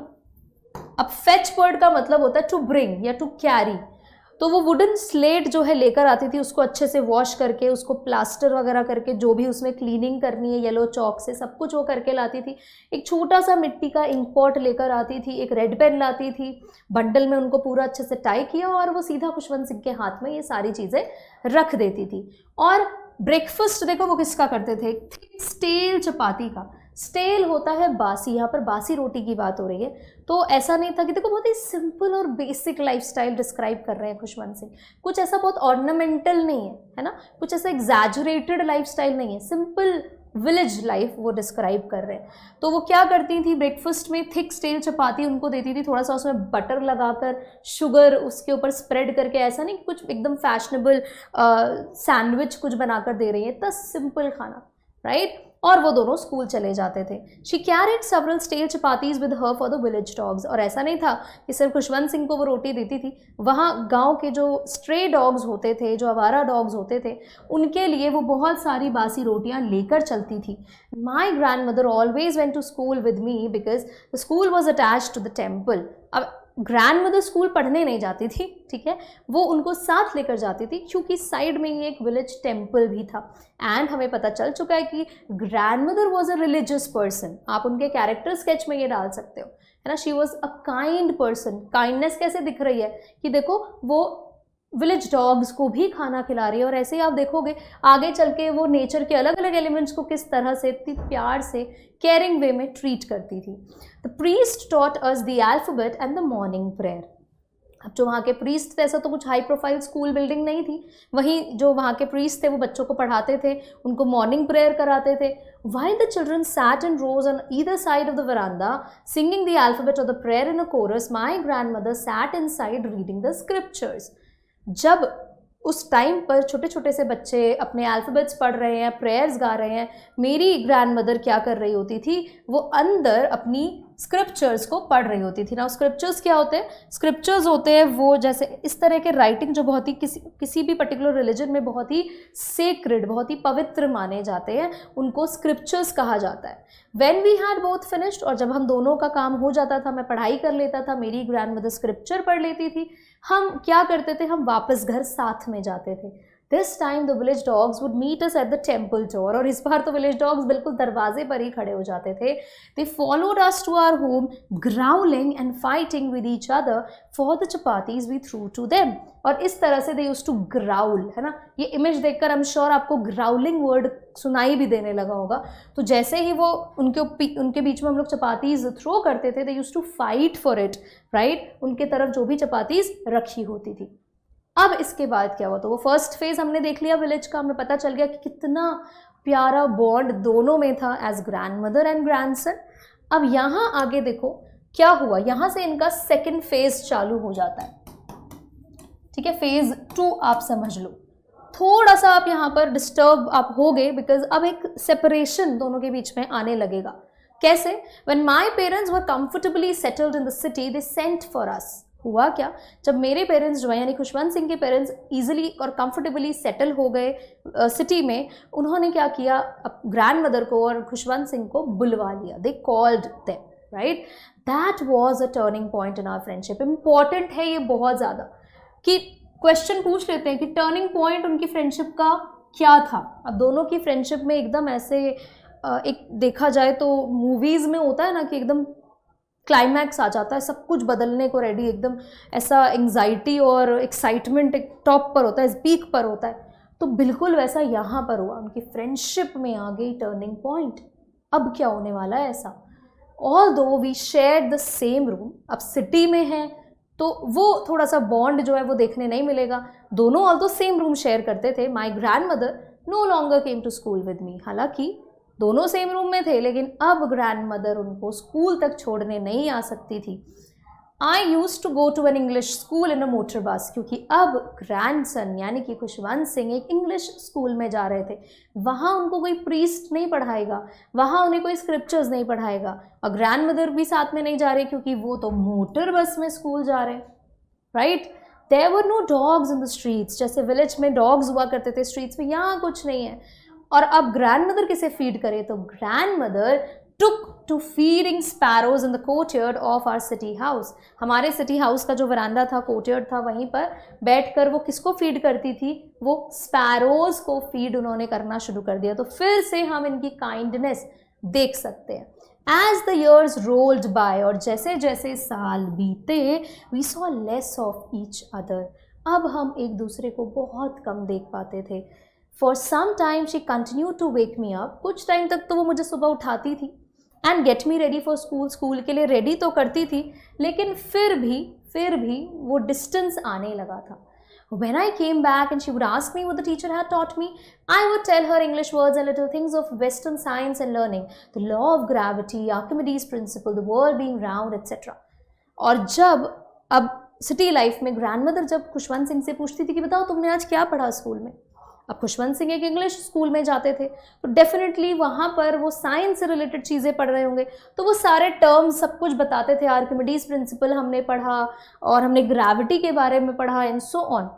अब फेच वर्ड का मतलब होता है टू ब्रिंग या टू कैरी। तो वो वुडन स्लेट जो है लेकर आती थी, उसको अच्छे से वॉश करके, उसको प्लास्टर वगैरह करके, जो भी उसमें क्लीनिंग करनी है येलो चॉक से, सब कुछ वो करके लाती थी। एक छोटा सा मिट्टी का इंक पॉट लेकर आती थी, एक रेड पेन लाती थी, बंडल में उनको पूरा अच्छे से टाई किया और वो सीधा खुशवंत सिंह के हाथ में ये सारी चीज़ें रख देती थी। और ब्रेकफास्ट देखो वो किसका करते थे? स्टेल चपाती का। स्टेल होता है बासी, यहाँ पर बासी रोटी की बात हो रही है। तो ऐसा नहीं था कि देखो बहुत ही सिंपल और बेसिक लाइफस्टाइल डिस्क्राइब कर रहे हैं खुशवंत सिंह, कुछ ऐसा बहुत ऑर्नामेंटल नहीं है ना, कुछ ऐसा एग्जैजुरेटेड लाइफस्टाइल नहीं है, सिंपल विलेज लाइफ वो डिस्क्राइब कर रहे हैं। तो वो क्या करती थी? ब्रेकफास्ट में थिक स्टेल चपाती उनको देती थी, थोड़ा सा उसमें बटर लगाकर, शुगर उसके ऊपर स्प्रेड करके, ऐसा नहीं कुछ एकदम फैशनेबल सैंडविच कुछ बनाकर दे रही है, इतना सिंपल खाना, राइट। और वो दोनों स्कूल चले जाते थे। She carried several stale chapatis with her for the village dogs. और ऐसा नहीं था कि सिर्फ खुशवंत सिंह को वो रोटी देती थी, वहाँ गांव के जो स्ट्रे डॉग्स होते थे, जो आवारा डॉग्स होते थे, उनके लिए वो बहुत सारी बासी रोटियां लेकर चलती थी। My grandmother always went to school with me because the school was attached to the temple. अब ग्रैंड मदर स्कूल पढ़ने नहीं जाती थी, ठीक है, वो उनको साथ लेकर जाती थी क्योंकि साइड में ही एक विलेज टेम्पल भी था। एंड हमें पता चल चुका है कि grandmother was a religious person. आप उनके कैरेक्टर स्केच में ये डाल सकते हो, है ना। She was a kind person. Kindness कैसे दिख रही है कि देखो वो विलेज डॉग्स को भी खाना खिला रही है, और ऐसे ही आप देखोगे आगे चल के वो नेचर के अलग अलग एलिमेंट्स को किस तरह से इतनी प्यार से केयरिंग वे में ट्रीट करती थी। The priest taught us the alphabet and the morning prayer. अब जो वहाँ के प्रीस्ट थे, ऐसा तो कुछ हाई प्रोफाइल स्कूल बिल्डिंग नहीं थी, वहीं जो वहाँ के प्रीस्ट थे वो बच्चों को पढ़ाते थे, उनको मॉर्निंग प्रेयर कराते थे। While the children sat in rows on either side of the veranda, singing the alphabet or the prayer in a chorus, my grandmother sat inside reading the scriptures। जब उस टाइम पर छोटे छोटे से बच्चे अपने अल्फ़ाबेट्स पढ़ रहे हैं, प्रेयर्स गा रहे हैं, मेरी ग्रैंड मदर क्या कर रही होती थी? वो अंदर अपनी स्क्रिप्चर्स को पढ़ रही होती थी ना। स्क्रिप्चर्स क्या होते हैं? स्क्रिप्चर्स होते हैं वो जैसे इस तरह के राइटिंग जो बहुत ही किसी भी पर्टिकुलर रिलीजन में बहुत ही सेक्रेड, बहुत ही पवित्र माने जाते हैं, उनको स्क्रिप्चर्स कहा जाता है। When we had both finished, और जब हम दोनों का काम हो जाता था, मैं पढ़ाई कर लेता था, मेरी ग्रैंड मदर स्क्रिप्चर पढ़ लेती थी, हम क्या करते थे? हम वापस घर साथ में जाते थे। This time the village dogs would meet us at the temple door. और इस बार तो विलेज डॉग्स बिल्कुल दरवाजे पर ही खड़े हो जाते थे। They followed us to our home growling and fighting with each other for the chapatis we threw to them. और इस तरह से दे यूज्ड टू ग्राउल, है ना। ये इमेज देखकर आई एम श्योर आपको ग्राउलिंग वर्ड सुनाई भी देने लगा होगा। तो जैसे ही वो उनके बीच में हम लोग चपातीज थ्रो करते थे, they used to fight for it, right, उनके तरफ जो भी चपातीज रखी होती थी। अब इसके बाद क्या हुआ? तो वो फर्स्ट फेज हमने देख लिया विलेज का, हमें पता चल गया कि कितना प्यारा बॉन्ड दोनों में था as grandmother and grandson. अब यहाँ आगे देखो क्या हुआ, यहाँ से इनका सेकेंड फेज चालू हो जाता है, ठीक है। फेज 2 आप समझ लो। थोड़ा सा आप यहाँ पर डिस्टर्ब आप हो गए बिकॉज अब एक सेपरेशन दोनों के बीच में आने लगेगा। कैसे? When my parents were comfortably settled in the city, they sent for us. हुआ क्या? जब मेरे पेरेंट्स जो है यानी खुशवंत सिंह के पेरेंट्स इजीली और कंफर्टेबली सेटल हो गए सिटी में, उन्होंने क्या किया, ग्रैंड मदर को और खुशवंत सिंह को बुलवा लिया. They called them, right. That was a turning point in our friendship. Important है ये बहुत ज़्यादा कि क्वेश्चन पूछ लेते हैं कि टर्निंग पॉइंट उनकी फ्रेंडशिप का क्या था. अब दोनों की फ्रेंडशिप में एकदम ऐसे एक देखा जाए तो मूवीज़ में होता है ना कि एकदम क्लाइमैक्स आ जाता है, सब कुछ बदलने को रेडी, एकदम ऐसा एंग्जाइटी और एक्साइटमेंट एक टॉप पर होता है, पीक पर होता है. तो बिल्कुल वैसा यहाँ पर हुआ. उनकी फ्रेंडशिप में आ गई टर्निंग पॉइंट. अब क्या होने वाला है ऐसा? Although we shared the same room, अब सिटी में है तो वो थोड़ा सा बॉन्ड जो है वो देखने नहीं मिलेगा. दोनों ऑल्दो सेम रूम शेयर करते थे. My grandmother no longer came to school with me. हालांकि दोनों सेम रूम में थे, लेकिन अब ग्रैंड मदर उनको स्कूल तक छोड़ने नहीं आ सकती थी. I use to go to an English school in a motor bus, क्योंकि अब ग्रैंडसन यानी कि खुशवंत सिंह एक इंग्लिश स्कूल में जा रहे थे. वहाँ उनको कोई प्रीस्ट नहीं पढ़ाएगा, वहाँ उन्हें कोई स्क्रिप्चर्स नहीं पढ़ाएगा, और ग्रैंड मदर भी साथ में नहीं जा रही क्योंकि वो तो मोटर बस में स्कूल जा रहे हैं, right. There were no dogs in the streets. जैसे विलेज में डॉग्स हुआ करते थे स्ट्रीट्स में, यहाँ कुछ नहीं है. और अब ग्रैंड मदर किसे फीड करे? तो grandmother took to feeding sparrows in the courtyard of our city house. हमारे सिटी हाउस का जो वरांडा था, कोर्टयार्ड था, वहीं पर बैठकर वो किसको फीड करती थी? वो स्पैरोज को फीड उन्होंने करना शुरू कर दिया. तो फिर से हम इनकी काइंडनेस देख सकते हैं. As the years rolled by, और जैसे जैसे साल बीते, we saw less of each other. अब हम एक दूसरे को बहुत कम देख पाते थे. For some time she continue to wake me up. कुछ टाइम तक तो वो मुझे सुबह उठाती थी and get me ready for school. School के लिए रेडी तो करती थी, लेकिन फिर भी वो डिस्टेंस आने लगा था. When I came back and she would ask me what the teacher had taught me, I would tell her English words and little things of Western science and learning, the law of gravity, Archimedes principle, the world being round, etc. और जब अब city life में grand mother जब खुशवंत सिंह से पूछती थी कि बताओ तुमने आज क्या पढ़ा स्कूल में. अब खुशवंत सिंह एक इंग्लिश स्कूल में जाते थे, तो डेफिनेटली वहाँ पर वो साइंस से रिलेटेड चीज़ें पढ़ रहे होंगे, तो वो सारे टर्म्स सब कुछ बताते थे. आर्किमिडीज प्रिंसिपल हमने पढ़ा और हमने ग्रेविटी के बारे में पढ़ा एंड सो ऑन.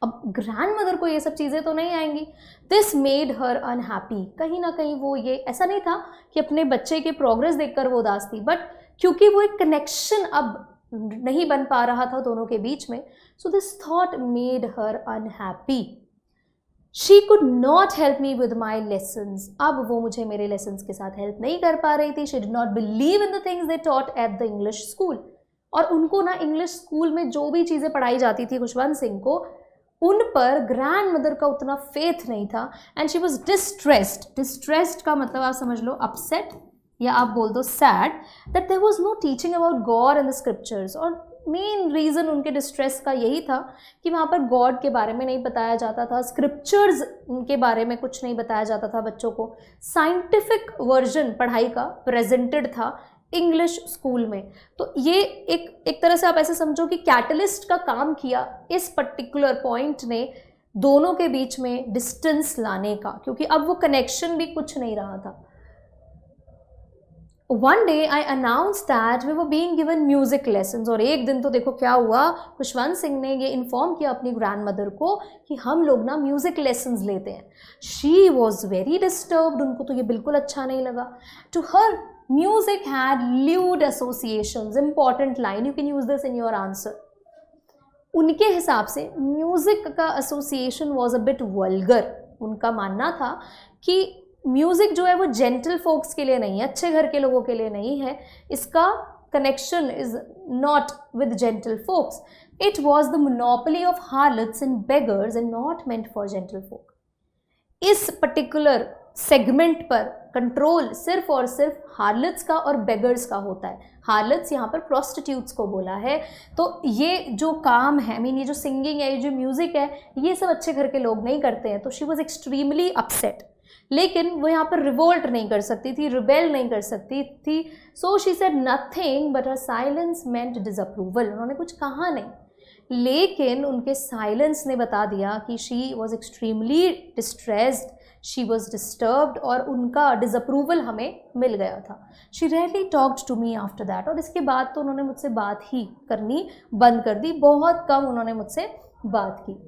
अब ग्रैंड मदर को ये सब चीज़ें तो नहीं आएंगी. This made her unhappy. कहीं ना कहीं वो ये ऐसा नहीं था कि अपने बच्चे के प्रोग्रेस देखकर वो उदास थी, बट क्योंकि वो एक कनेक्शन अब नहीं बन पा रहा था दोनों के बीच में, so this thought made her unhappy. She could not help me with my lessons. अब वो मुझे मेरे लेसन्स के साथ हेल्प नहीं कर पा रही थी. She did not believe in the things they taught at the English school. और उनको ना इंग्लिश स्कूल में जो भी चीज़ें पढ़ाई जाती थी खुशवंत सिंह को, उन पर ग्रैंड मदर का उतना फेथ नहीं था. And she was distressed. Distressed का मतलब आप समझ लो अपसेट, या आप बोल दो said, that there was no teaching about God in the scriptures. और मेन रीज़न उनके डिस्ट्रेस का यही था कि वहाँ पर गॉड के बारे में नहीं बताया जाता था, स्क्रिप्चर्स के बारे में कुछ नहीं बताया जाता था बच्चों को. साइंटिफिक वर्जन पढ़ाई का प्रेजेंटेड था इंग्लिश स्कूल में. तो ये एक तरह से आप ऐसे समझो कि कैटलिस्ट का काम किया इस पर्टिकुलर पॉइंट ने दोनों के बीच में डिस्टेंस लाने का, क्योंकि अब वो कनेक्शन भी कुछ नहीं रहा था. One day I announced that we were being given music lessons. और एक दिन तो देखो क्या हुआ, खुशवंत सिंह ने ये इन्फॉर्म किया अपनी ग्रैंड मदर को कि हम लोग ना म्यूज़िक लेसन्स लेते हैं. She was very disturbed. उनको तो ये बिल्कुल अच्छा नहीं लगा. To her music had lewd associations. Important line, you can use this in your answer. उनके हिसाब से म्यूज़िक का association was a bit vulgar. उनका मानना था कि म्यूज़िक जो है वो जेंटल फोक्स के लिए नहीं है, अच्छे घर के लोगों के लिए नहीं है. इसका connection is not with gentle folks. It was the monopoly of harlots and beggars and not meant for gentle folk. इस पर्टिकुलर सेगमेंट पर कंट्रोल सिर्फ और सिर्फ हार्लट्स का और बेगर्स का होता है. हार्लट्स यहाँ पर प्रोस्टिट्यूट्स को बोला है. तो ये जो काम है, ये जो सिंगिंग है, ये जो म्यूज़िक है, ये सब अच्छे घर के लोग नहीं करते हैं. तो शी वॉज एक्सट्रीमली अपसेट. लेकिन वो यहाँ पर रिवोल्ट नहीं कर सकती थी, रिबेल नहीं कर सकती थी. So she said nothing but her silence meant disapproval. उन्होंने कुछ कहा नहीं, लेकिन उनके साइलेंस ने बता दिया कि she was extremely distressed. She was disturbed और उनका डिसअप्रूवल हमें मिल गया था. She rarely talked to me after that. और इसके बाद तो उन्होंने मुझसे बात ही करनी बंद कर दी, बहुत कम उन्होंने मुझसे बात की.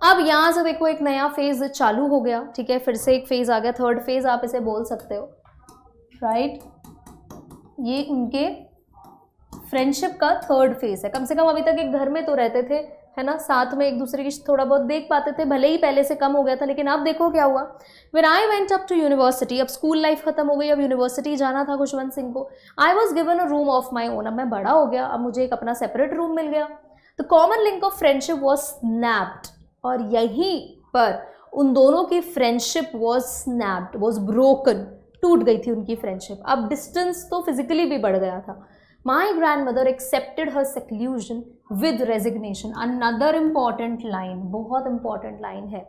अब यहाँ से देखो एक नया फेज़ चालू हो गया, ठीक है, फिर से एक फेज़ आ गया, थर्ड फेज़ आप इसे बोल सकते हो, राइट. ये उनके फ्रेंडशिप का थर्ड फेज़ है. कम से कम अभी तक एक घर में तो रहते थे, है ना, साथ में एक दूसरे की थोड़ा बहुत देख पाते थे, भले ही पहले से कम हो गया था, लेकिन अब देखो क्या हुआ. When I went up to university, अब स्कूल लाइफ खत्म हो गई, अब यूनिवर्सिटी जाना था खुशवंत सिंह को. I was given a room of my own. अब मैं बड़ा हो गया, अब मुझे एक अपना सेपरेट रूम मिल गया. The common link of friendship was snapped. और यहीं पर उन दोनों की friendship was snapped, was broken, टूट गई थी उनकी फ्रेंडशिप. अब डिस्टेंस तो फिजिकली भी बढ़ गया था. My grand mother accepted her seclusion with resignation. Another important line, बहुत इंपॉर्टेंट लाइन है.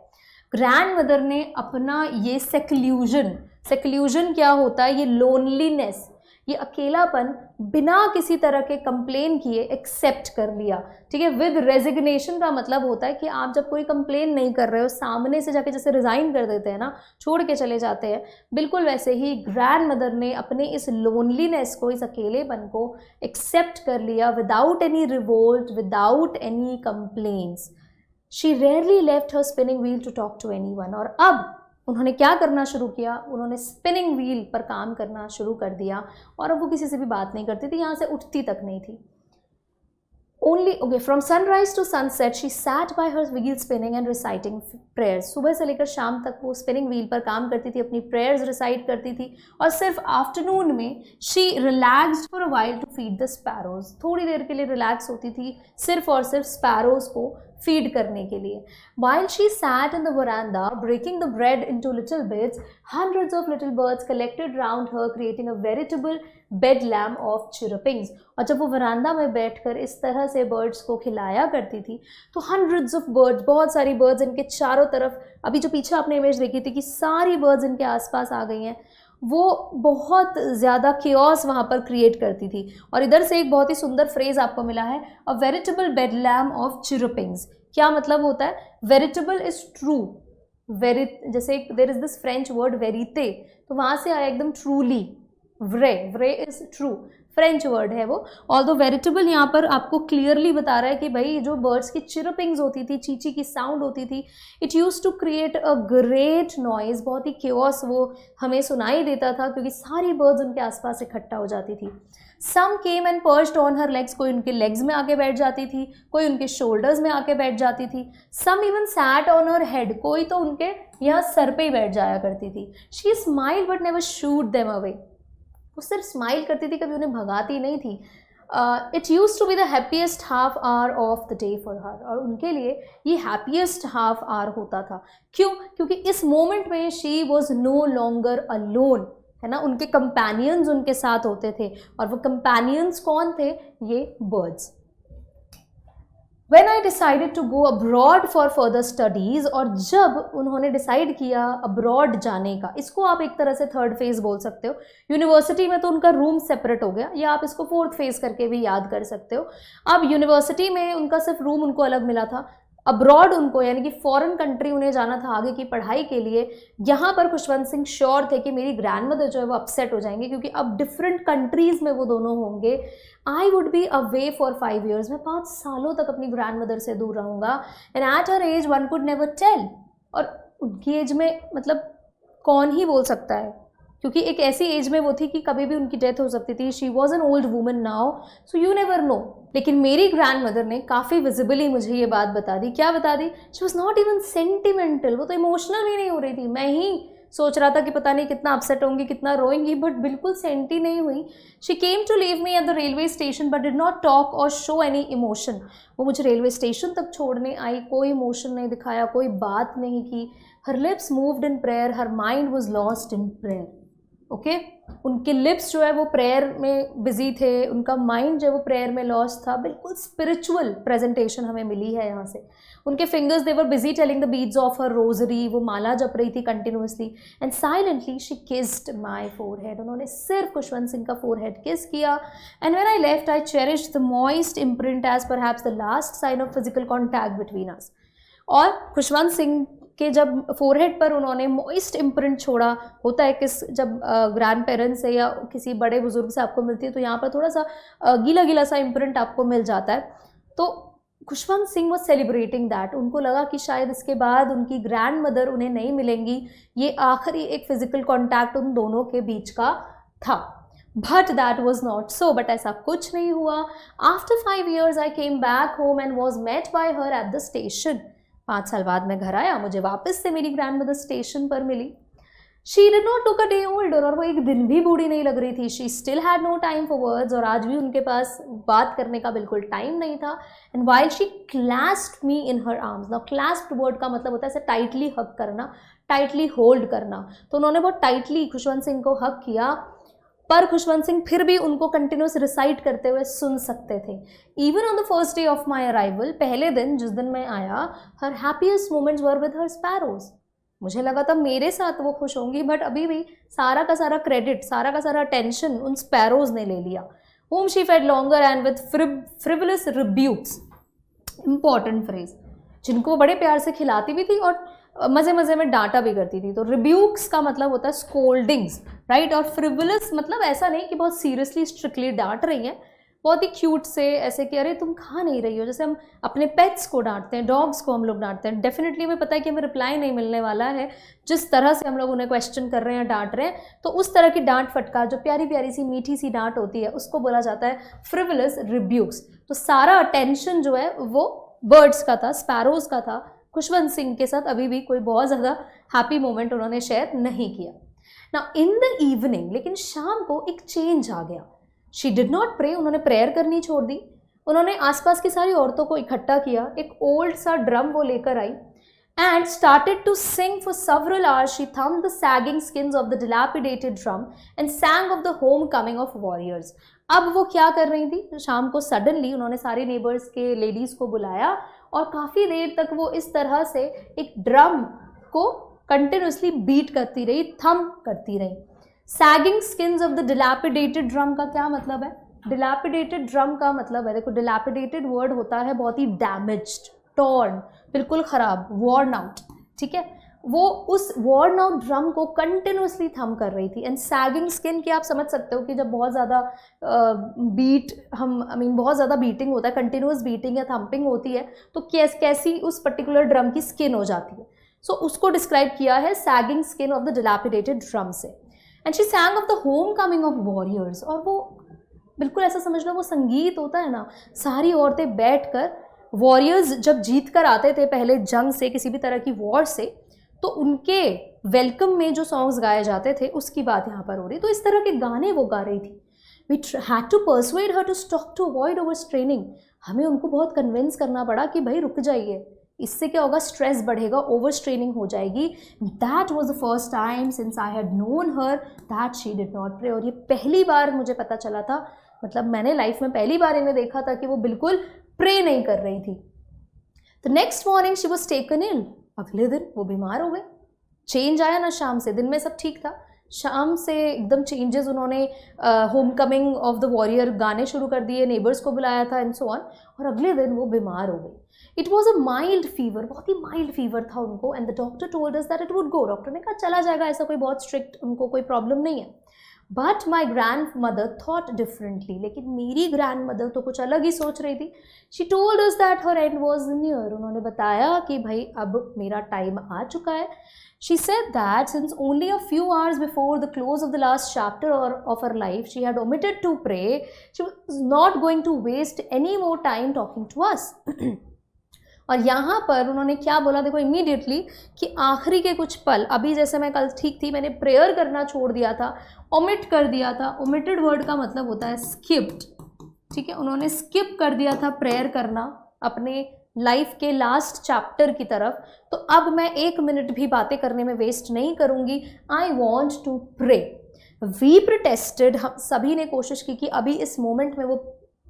ग्रैंड मदर ने अपना ये सेक्लूजन क्या होता है, ये लोनलीनेस, ये अकेलापन बिना किसी तरह के कंप्लेन किए एक्सेप्ट कर लिया, ठीक है. विद रेजिग्नेशन का मतलब होता है कि आप जब कोई कंप्लेन नहीं कर रहे हो, सामने से जाके जैसे रिज़ाइन कर देते हैं ना, छोड़ के चले जाते हैं, बिल्कुल वैसे ही ग्रैंड मदर ने अपने इस लोनलीनेस को, इस अकेलेपन को एक्सेप्ट कर लिया without any revolt, without any complaints. She rarely left her spinning wheel to talk to anyone. और अब उन्होंने क्या करना शुरू किया, उन्होंने स्पिनिंग व्हील पर काम करना शुरू कर दिया. और अब वो किसी से भी बात नहीं करती थी, यहाँ से उठती तक नहीं थी. Only okay from sunrise to sunset she sat by her wheel spinning and reciting prayers. सुबह से लेकर शाम तक वो स्पिनिंग व्हील पर काम करती थी, अपनी प्रेयर्स रिसाइट करती थी. और सिर्फ आफ्टरनून में she relaxed for a while to feed the sparrows. थोड़ी देर के लिए रिलैक्स होती थी, सिर्फ और सिर्फ स्पैरोज को फीड करने के लिए. While she sat in the veranda breaking the bread into little bits, hundreds of little birds collected round her, creating a veritable bedlam of chirrupings. और जब वो वरांदा में बैठकर इस तरह से बर्ड्स को खिलाया करती थी, तो hundreds of birds, बहुत सारी बर्ड्स इनके चारों तरफ, अभी जो पीछे आपने इमेज देखी थी कि सारी बर्ड्स इनके आसपास आ गई हैं, वो बहुत ज़्यादा कियोस वहाँ पर क्रिएट करती थी. और इधर से एक बहुत ही सुंदर फ्रेज आपको मिला है, अ वेरिटेबल बेडलैम ऑफ चिरपिंग्स. क्या मतलब होता है? वेरिटेबल इज ट्रू, जैसे there is this French word verite, तो वहाँ से आया एकदम truly. Vrai is true, French word है वो. ऑल्दो वेरिटेबल यहाँ पर आपको क्लियरली बता रहा है कि भाई जो बर्ड्स की चिरपिंग्स होती थी, चीची की साउंड होती थी, it use to create a great noise. बहुत ही क्योस वो हमें सुनाई देता था, क्योंकि सारी बर्ड्स उनके आसपास इकट्ठा हो जाती थी. Some came and perched on her legs. कोई उनके लेग्स में आके बैठ जाती थी, कोई उनके शोल्डर्स में आके बैठ जाती थी. Some even sat on her head. कोई तो उनके यहाँ सर पे ही बैठ जाया करती थी. She smiled but never should them away. वो सिर्फ स्माइल करती थी, कभी उन्हें भगाती नहीं थी. It use to be the happiest half hour of the day for her. और उनके लिए ये हैप्पीएस्ट हाफ आवर होता था. क्यों? क्योंकि इस मोमेंट में she was no longer alone, है ना. उनके कंपेनियंस उनके साथ होते थे. और वो कंपेनियंस कौन थे? ये birds. When I decided to go abroad for further studies, और जब उन्होंने डिसाइड किया अब्रॉड जाने का, इसको आप एक तरह से थर्ड फेज बोल सकते हो. यूनिवर्सिटी में तो उनका रूम सेपरेट हो गया, या आप इसको फोर्थ फेज करके भी याद कर सकते हो. अब यूनिवर्सिटी में उनका सिर्फ रूम उनको अलग मिला था. अब्रॉड उनको, यानी कि फॉरेन कंट्री उन्हें जाना था आगे की पढ़ाई के लिए. यहाँ पर खुशवंत सिंह श्योर थे कि मेरी ग्रैंड मदर जो है वो अपसेट हो जाएंगे, क्योंकि अब डिफरेंट कंट्रीज़ में वो दोनों होंगे. I would be away for 5 years. मैं 5 सालों तक अपनी ग्रैंड मदर से दूर रहूँगा. And at her age one could never tell. और उनकी एज में मतलब कौन ही बोल सकता है, क्योंकि एक ऐसी एज में वो थी कि कभी भी उनकी डेथ हो सकती थी. She was an old woman now, so you never know. लेकिन मेरी ग्रैंड मदर ने काफ़ी विजिबली मुझे ये बात बता दी. क्या बता दी? She was not even sentimental. वो तो इमोशनल ही नहीं हो रही थी. मैं ही सोच रहा था कि पता नहीं कितना अपसेट होंगी, कितना रोएंगी, बट बिल्कुल सेंटी नहीं हुई. She came to leave me at the railway station but did not talk or show any emotion. वो मुझे रेलवे स्टेशन तक छोड़ने आई, कोई इमोशन नहीं दिखाया, कोई बात नहीं की. हर lips moved in prayer, her mind was lost in prayer. Okay, उनके लिप्स जो है वो प्रेयर में बिजी थे, उनका माइंड जो है वो प्रेयर में लॉस्ट था. बिल्कुल स्पिरिचुअल प्रेजेंटेशन हमें मिली है यहाँ से. उनके fingers they were busy telling the beads of her rosary. वो माला जप रही थी continuously. And silently she kissed my forehead. उन्होंने सिर्फ खुशवंत सिंह का फोरहेड किस किया. And when I left I cherished the moist imprint as perhaps the last sign of physical contact between us. और खुशवंत सिंह के जब फोरहेड पर उन्होंने मॉइस्ट इम्प्रिंट छोड़ा, होता है किस जब ग्रैंड पेरेंट्स से या किसी बड़े बुजुर्ग से आपको मिलती है तो यहाँ पर थोड़ा सा गीला गीला सा इम्प्रिंट आपको मिल जाता है। तो Khushwant Singh was celebrating that. उनको लगा कि शायद इसके बाद उनकी ग्रैंड मदर उन्हें नहीं मिलेंगी, ये आखिरी एक फिजिकल कॉन्टैक्ट उन दोनों के बीच का था। But that was not so, but ऐसा कुछ नहीं हुआ। After 5 years I came back home and was met by her at the station. 5 साल बाद मैं घर आया, मुझे वापस से मेरी ग्रैंड मदर स्टेशन पर मिली। She did not took a day older, और वो एक दिन भी बूढ़ी नहीं लग रही थी। She still had no time for words, और आज भी उनके पास बात करने का बिल्कुल टाइम नहीं था। And while she clasped me in her arms. Now clasped word का मतलब होता है ऐसे टाइटली हग करना, टाइटली होल्ड करना। तो उन्होंने बहुत टाइटली खुशवंत सिंह को हग किया, पर खुशवंत सिंह फिर भी उनको कंटिन्यूस रिसाइट करते हुए सुन सकते थे। Even on the first day of my arrival, पहले दिन जिस दिन मैं आया, her happiest moments were with her sparrows. मुझे लगा था मेरे साथ वो खुश होंगी, बट अभी भी सारा का सारा क्रेडिट, सारा का सारा टेंशन उन स्पैरोज ने ले लिया। whom she fed longer and with frivolous rebukes, important phrase, जिनको वो बड़े प्यार से खिलाती भी थी और मज़े मज़े में डांटा भी करती थी। तो रिब्यूक्स का मतलब होता है स्कोल्डिंग्स, राइट। और फ्रिवलस मतलब ऐसा नहीं कि बहुत सीरियसली स्ट्रिक्टली डांट रही हैं, बहुत ही क्यूट से ऐसे कि अरे तुम खा नहीं रही हो, जैसे हम अपने पेट्स को डांटते हैं, डॉग्स को हम लोग डांटते हैं। डेफिनेटली हमें पता है कि हमें रिप्लाई नहीं मिलने वाला है, जिस तरह से हम लोग उन्हें क्वेश्चन कर रहे हैं, डांट रहे हैं, तो उस तरह की डांट फटकार जो प्यारी प्यारी सी मीठी सी डांट होती है उसको बोला जाता है फ्रिवलस रिब्यूक्स। तो सारा अटेंशन जो है वो बर्ड्स का था, स्पैरोज का था। खुशवंत सिंह के साथ अभी भी कोई बहुत ज़्यादा हैप्पी मोमेंट उन्होंने शेयर नहीं किया। ना इन द इवनिंग, लेकिन शाम को एक चेंज आ गया। शी डिड नॉट प्रे, उन्होंने प्रेयर करनी छोड़ दी। उन्होंने आसपास की सारी औरतों को इकट्ठा किया, एक ओल्ड सा ड्रम वो लेकर आई and started to sing for several hours. She thumbed the sagging skins of the dilapidated drum and sang of the homecoming of warriors. अब वो क्या कर रही थी, शाम को सडनली उन्होंने सारे नेबर्स के लेडीज़ को बुलाया और काफ़ी देर तक वो इस तरह से एक ड्रम को कंटिन्यूसली बीट करती रही, थम करती रही। Sagging skins of the dilapidated drum का क्या मतलब है? डिलैपिडेटेड ड्रम का मतलब है, देखो डिलैपिडेटेड वर्ड होता है बहुत ही डैमेज्ड, टॉर्न, बिल्कुल ख़राब, वॉर्न आउट, ठीक है। वो उस वॉर्न आउट ड्रम को कंटिन्यूसली थम कर रही थी। एंड सैगिंग स्किन की आप समझ सकते हो कि जब बहुत ज़्यादा बीट बहुत ज़्यादा बीटिंग होता है, कंटिन्यूस बीटिंग या थम्पिंग होती है, तो कैसी उस पर्टिकुलर ड्रम की स्किन हो जाती है। सो उसको डिस्क्राइब किया है sagging skin of the dilapidated drum से। And she sang of the homecoming of warriors, और वो बिल्कुल ऐसा समझ लो वो संगीत होता है ना, सारी औरतें बैठ कर, वॉरियर्स जब जीत कर आते थे पहले जंग से, किसी भी तरह की वॉर से, तो उनके वेलकम में जो सॉन्ग्स गाए जाते थे उसकी बात यहाँ पर हो रही। तो इस तरह के गाने वो गा रही थी। We had to persuade her to stop to avoid over straining. हमें उनको बहुत कन्विंस करना पड़ा कि भाई रुक जाइए, इससे क्या होगा, स्ट्रेस बढ़ेगा, ओवर स्ट्रेनिंग हो जाएगी। That was the first time since I had known her that she did not pray. और ये पहली बार मुझे पता चला था, मतलब मैंने लाइफ में पहली बार इन्हें देखा था कि वो बिल्कुल प्रे नहीं कर रही थी। The next morning she was taken ill, अगले दिन वो बीमार हो गए। चेंज आया ना शाम से, दिन में सब ठीक था, शाम से एकदम चेंजेस। उन्होंने home coming of the warrior गाने शुरू कर दिए, नेबर्स को बुलाया था एंड सो ऑन, और अगले दिन वो बीमार हो गई। It was a mild fever, बहुत ही माइल्ड फीवर था उनको। And the doctor told us that it would go, doctor ने कहा चला जाएगा, ऐसा कोई बहुत स्ट्रिक्ट उनको कोई प्रॉब्लम नहीं है। But my grand mother thought differently, लेकिन मेरी ग्रैंड मदर तो कुछ अलग ही सोच रही थी। She told us that her and was near, उन्होंने बताया कि भाई अब मेरा टाइम आ चुका है। She said that since only a few hours before the close of the last chapter of her life, she had omitted to pray, she was not going to waste any more time talking to us. और यहाँ पर उन्होंने क्या बोला, देखो immediately, कि आखिरी के कुछ पल, अभी जैसे मैं कल ठीक थी, मैंने प्रेयर करना छोड़ दिया था, ओमिट कर दिया था। ओमिटेड वर्ड का मतलब होता है स्किप्ड, ठीक है। उन्होंने स्किप कर दिया था प्रेयर करना अपने लाइफ के लास्ट चैप्टर की तरफ। तो अब मैं 1 मिनट भी बातें करने में वेस्ट नहीं करूँगी। I want to pray. We protested, हम सभी ने कोशिश की कि अभी इस मोमेंट में वो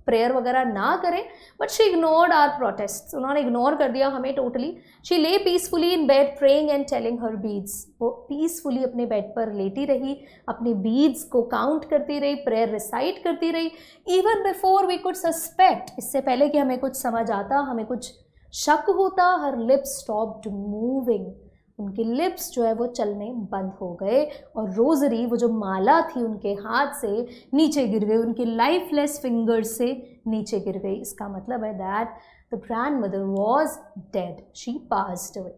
प्रेयर वगैरह ना करें, but she ignored our protest, उन्होंने इग्नोर कर दिया हमें totally. She lay peacefully in bed praying and telling her beads, वो पीसफुली अपने बेड पर लेटी रही, अपने बीड्स को काउंट करती रही, प्रेयर रिसाइट करती रही। Even before we could suspect, इससे पहले कि हमें कुछ समझ आता, हमें कुछ शक होता हर लिप्स स्टॉप्ड मूविंग, उनके लिप्स जो है वो चलने बंद हो गए और रोजरी, वो जो माला थी उनके हाथ से नीचे गिर गई, उनके लाइफलेस फिंगर्स से नीचे गिर गई। इसका मतलब है that the grandmother was dead, she passed away.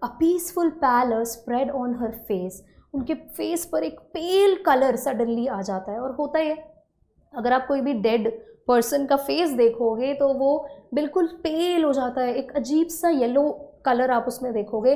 A peaceful pallor spread on her face, उनके फेस पर एक पेल कलर सडनली आ जाता है। और होता है, अगर आप कोई भी डेड पर्सन का फेस देखोगे तो वो बिल्कुल पेल हो जाता है, एक अजीब सा येलो कलर आप उसमें देखोगे।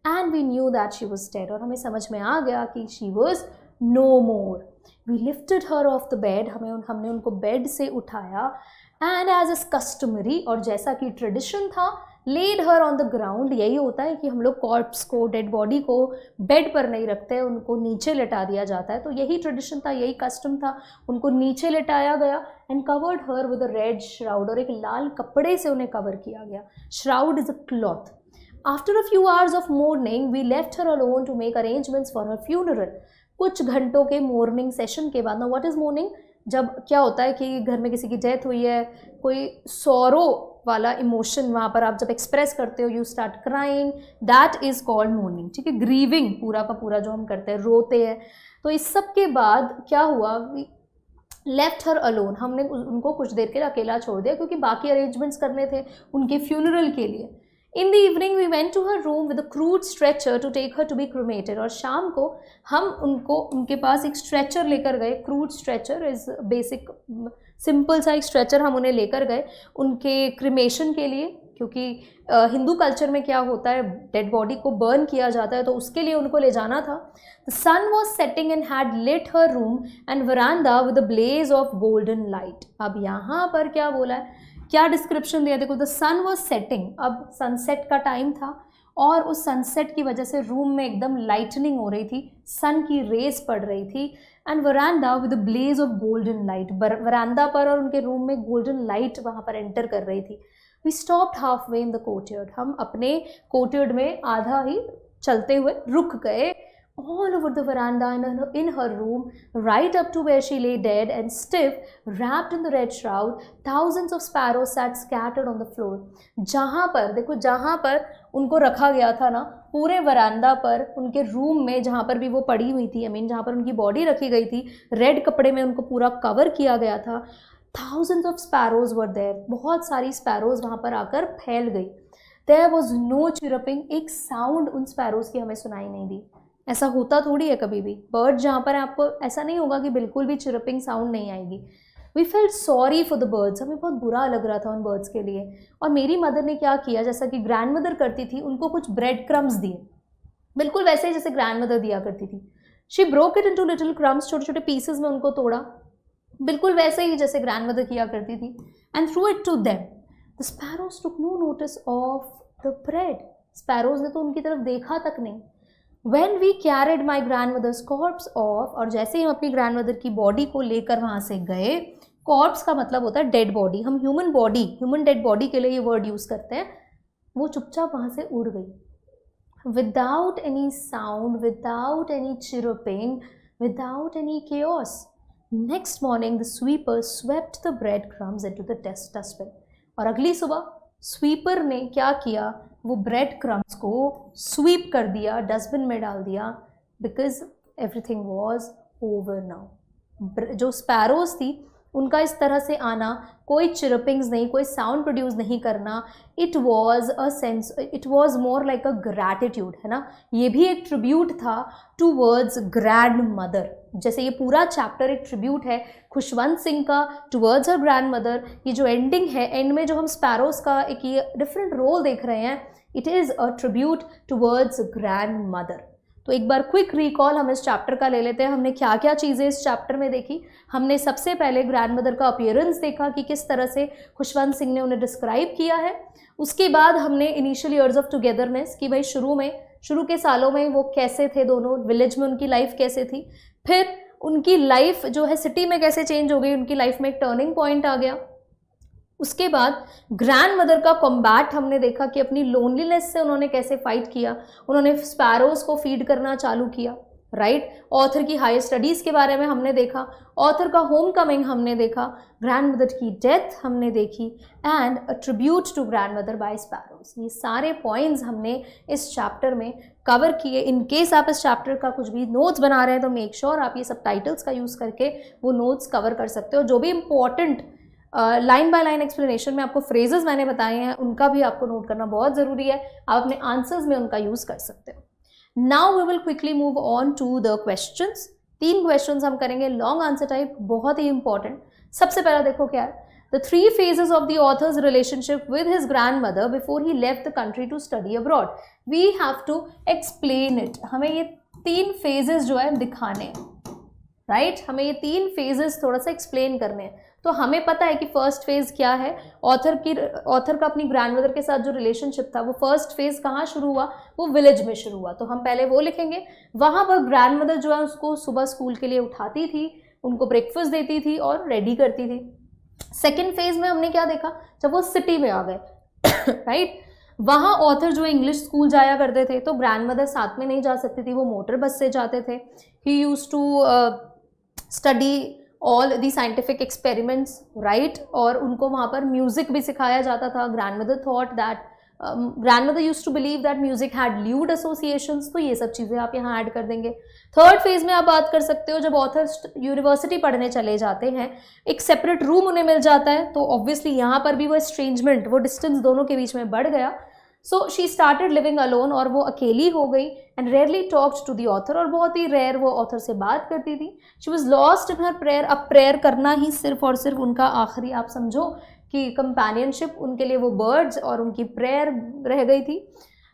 And we knew that she was dead, और हमें समझ में आ गया कि she was no more. We lifted her off the bed, हमने उनको बेड से उठाया। एंड एज इज कस्टमरी, और जैसा कि ट्रेडिशन था, laid her on the ground. यही होता है कि हम लोग कॉर्प्स को, डेड बॉडी को बेड पर नहीं रखते, उनको नीचे लिटा दिया जाता है। तो यही ट्रेडिशन था, यही कस्टम था, उनको नीचे लिटाया गया। And covered her with a red shroud, और एक लाल कपड़े से उन्हें कवर किया गया। Shroud is a cloth. After a few hours of mourning we left her alone to make arrangements for her funeral. कुछ घंटों के मॉर्निंग सेशन के बाद, ना व्हाट इज मॉर्निंग, जब क्या होता है कि घर में किसी की डेथ हुई है, कोई सॉरो वाला इमोशन वहाँ पर आप जब एक्सप्रेस करते हो, you start crying, that is called morning. ठीक है, ग्रीविंग पूरा का पूरा जो हम करते हैं, रोते हैं। तो इस सब के बाद क्या हुआ, लेफ्ट हर अलोन, हमने उनको कुछ देर के लिए अकेला छोड़ दिया क्योंकि बाकी अरेंजमेंट्स करने थे उनके फ्यूनरल के लिए। In the evening we went to her room with a crude stretcher to take her to be cremated, और शाम को हम उनके पास एक स्ट्रेचर लेकर गए। Crude stretcher is basic simple सा एक स्ट्रेचर हम उन्हें लेकर गए उनके क्रीमेशन के लिए, क्योंकि हिंदू कल्चर में क्या होता है, डेड बॉडी को बर्न किया जाता है, तो उसके लिए उनको ले जाना था। The sun was setting and had lit her room and veranda with a blaze of golden light. अब यहाँ पर क्या बोला है, क्या डिस्क्रिप्शन दिया, देखो, द सन वॉज सेटिंग, अब सनसेट का टाइम था और उस सनसेट की वजह से रूम में एकदम लाइटनिंग हो रही थी, सन की रेस पड़ रही थी। And veranda with a blaze of golden light, veranda पर और उनके रूम में गोल्डन लाइट वहाँ पर एंटर कर रही थी। We stopped half way in the courtyard, हम अपने कोर्टयार्ड में आधा ही चलते हुए रुक गए। All over the veranda and in her room, right up to where she lay dead and stiff, wrapped in the red shroud, thousands of sparrows sat scattered on the floor. जहाँ पर देखो, जहाँ पर उनको रखा गया था ना, पूरे वरांदा पर, उनके रूम में जहाँ पर भी वो पड़ी हुई थी, जहाँ पर उनकी बॉडी रखी गई थी, रेड कपड़े में उनको पूरा कवर किया गया था। Thousands of sparrows were there, बहुत सारी स्पैरोज वहाँ पर आकर फैल गई। There was no chirruping, एक साउंड उन स्पैरोज की हमें सुनाई नहीं दी। ऐसा होता थोड़ी है कभी भी, बर्ड जहाँ पर है आपको ऐसा नहीं होगा कि बिल्कुल भी चिरपिंग साउंड नहीं आएगी। We felt sorry for the birds, हमें बहुत बुरा लग रहा था उन बर्ड्स के लिए। और मेरी मदर ने क्या किया, जैसा कि ग्रैंड मदर करती थी, उनको कुछ ब्रेड क्रम्स दिए, बिल्कुल वैसे ही जैसे ग्रैंड मदर दिया करती थी। She broke it into little crumbs, छोटे छोटे पीसेस में उनको तोड़ा, बिल्कुल वैसे ही जैसे ग्रैंड मदर किया करती थी। And threw it to them. The sparrows took no notice of the bread, sparrows ने तो उनकी तरफ देखा तक नहीं। When we carried my grandmother's corpse off, और जैसे ही हम अपनी ग्रैंडमदर की बॉडी को लेकर वहाँ से गए, कॉर्प्स का मतलब होता है डेड बॉडी, हम ह्यूमन डेड बॉडी के लिए ये वर्ड यूज़ करते हैं, वो चुपचाप वहाँ से उड़ गई। Without any sound, without any chirping, without any chaos. Next morning the sweeper swept the bread crumbs into the dustbin, और अगली सुबह स्वीपर ने क्या किया, वो ब्रेड क्रम्स को स्वीप कर दिया, डस्टबिन में डाल दिया, because everything was over now. जो स्पैरोज थी उनका इस तरह से आना, कोई चिरपिंग्स नहीं, कोई साउंड प्रोड्यूस नहीं करना, it was more like a gratitude, है ना, ये भी एक ट्रिब्यूट था टूवर्ड्स ग्रैंड मदर। जैसे ये पूरा चैप्टर एक ट्रिब्यूट है खुशवंत सिंह का टूवर्ड्स हर ग्रैंड मदर। ये जो एंडिंग है, एंड में जो हम स्पैरोज का एक ये डिफरेंट रोल देख रहे हैं, it is a tribute towards grand mother. तो एक बार क्विक रिकॉल हम इस चैप्टर का ले लेते हैं। हमने क्या क्या चीज़ें इस चैप्टर में देखी। हमने सबसे पहले ग्रैंड मदर का अपीयरेंस देखा कि किस तरह से खुशवंत सिंह ने उन्हें डिस्क्राइब किया है। उसके बाद हमने इनिशियल ईयर्स ऑफ टुगेदरनेस कि भाई शुरू के सालों में वो कैसे थे, दोनों विलेज में उनकी लाइफ कैसे थी, फिर उनकी लाइफ जो है सिटी में कैसे चेंज हो गई, उनकी लाइफ में एक टर्निंग पॉइंट आ गया। उसके बाद ग्रैंड मदर का कॉम्बैट हमने देखा कि अपनी लोनलीनेस से उन्होंने कैसे फाइट किया, उन्होंने स्पैरोज को फीड करना चालू किया। राइट। ऑथर की हायर स्टडीज़ के बारे में हमने देखा, ऑथर का होम कमिंग हमने देखा, ग्रैंड मदर की डेथ हमने देखी, and a tribute to grandmother by sparrows. ये सारे पॉइंट्स हमने इस चैप्टर में कवर किए। इन केस आप इस चैप्टर का कुछ भी नोट्स बना रहे हैं तो मेक श्योर आप ये सब टाइटल्स का यूज़ करके वो नोट्स कवर कर सकते हो। जो भी important line by line explanation में आपको फ्रेजेस मैंने बताए हैं उनका भी आपको नोट करना बहुत ज़रूरी है। आप अपने आंसर्स में उनका यूज़ कर सकते हो। Now we will quickly move on to the questions. 3 questions हम करेंगे, लॉन्ग आंसर टाइप, बहुत ही इंपॉर्टेंट। सबसे पहला देखो क्या है, the 3 phases of the author's relationship with his grandmother before he left the country to study abroad. We have to explain it. हमें ये 3 phases जो है दिखाने हैं, राइट हमें ये 3 phases थोड़ा सा एक्सप्लेन करने हैं। तो हमें पता है कि फर्स्ट फेज क्या है, ऑथर का अपनी ग्रैंडमदर के साथ जो रिलेशनशिप था वो फर्स्ट फेज कहाँ शुरू हुआ, वो विलेज में शुरू हुआ। तो हम पहले वो लिखेंगे। वहाँ पर ग्रैंडमदर जो है उसको सुबह स्कूल के लिए उठाती थी, उनको ब्रेकफास्ट देती थी और रेडी करती थी। सेकेंड फेज में हमने क्या देखा, जब वो सिटी में आ गए राइट, वहाँ ऑथर जो इंग्लिश स्कूल जाया करते थे तो ग्रैंडमदर साथ में नहीं जा सकती थी, वो मोटर बस से जाते थे। He used to study all the scientific experiments, right, और उनको वहाँ पर म्यूज़िक भी सिखाया जाता था। Grandmother thought that grandmother used to believe that music had lewd associations, तो ये सब चीज़ें आप यहाँ ऐड कर देंगे। थर्ड फेज में आप बात कर सकते हो, जब ऑथर यूनिवर्सिटी पढ़ने चले जाते हैं, एक सेपरेट रूम उन्हें मिल जाता है, तो ऑब्वियसली यहाँ पर भी वो एस्ट्रेंजमेंट, वो डिस्टेंस दोनों के बीच में बढ़ गया। So she started living alone, और वो अकेली हो गई, and rarely talked to the author, और बहुत ही रेयर वो ऑथर से बात करती थी। She was lost in her prayer. अब प्रेयर करना ही सिर्फ और सिर्फ उनका आखिरी, आप समझो कि कंपेनियनशिप उनके लिए वो बर्ड्स और उनकी प्रेयर रह गई थी।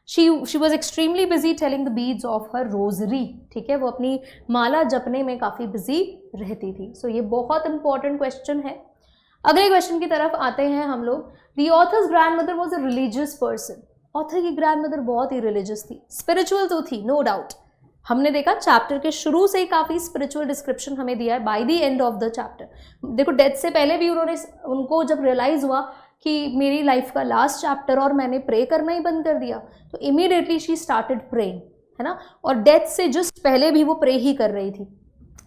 She was extremely busy telling the beads of her rosary, ठीक है, वो अपनी माला जपने में काफ़ी बिजी रहती थी। सो ये बहुत इंपॉर्टेंट क्वेश्चन है। अगले क्वेश्चन की तरफ आते हैं हम लोग। The author's grandmother was a religious person. Author की ग्रैंडमदर बहुत ही रिलीजियस थी, स्पिरिचुअल तो थी, नो डाउट। हमने देखा चैप्टर के शुरू से ही काफ़ी स्पिरिचुअल डिस्क्रिप्शन हमें दिया है by the end of the chapter. देखो डेथ से पहले भी उनको जब रियलाइज़ हुआ कि मेरी लाइफ का लास्ट चैप्टर और मैंने प्रे करना ही बंद कर दिया, तो इमीडिएटली शी स्टार्टेड प्रेइंग, है ना, और डेथ से जस्ट पहले भी वो प्रे ही कर रही थी।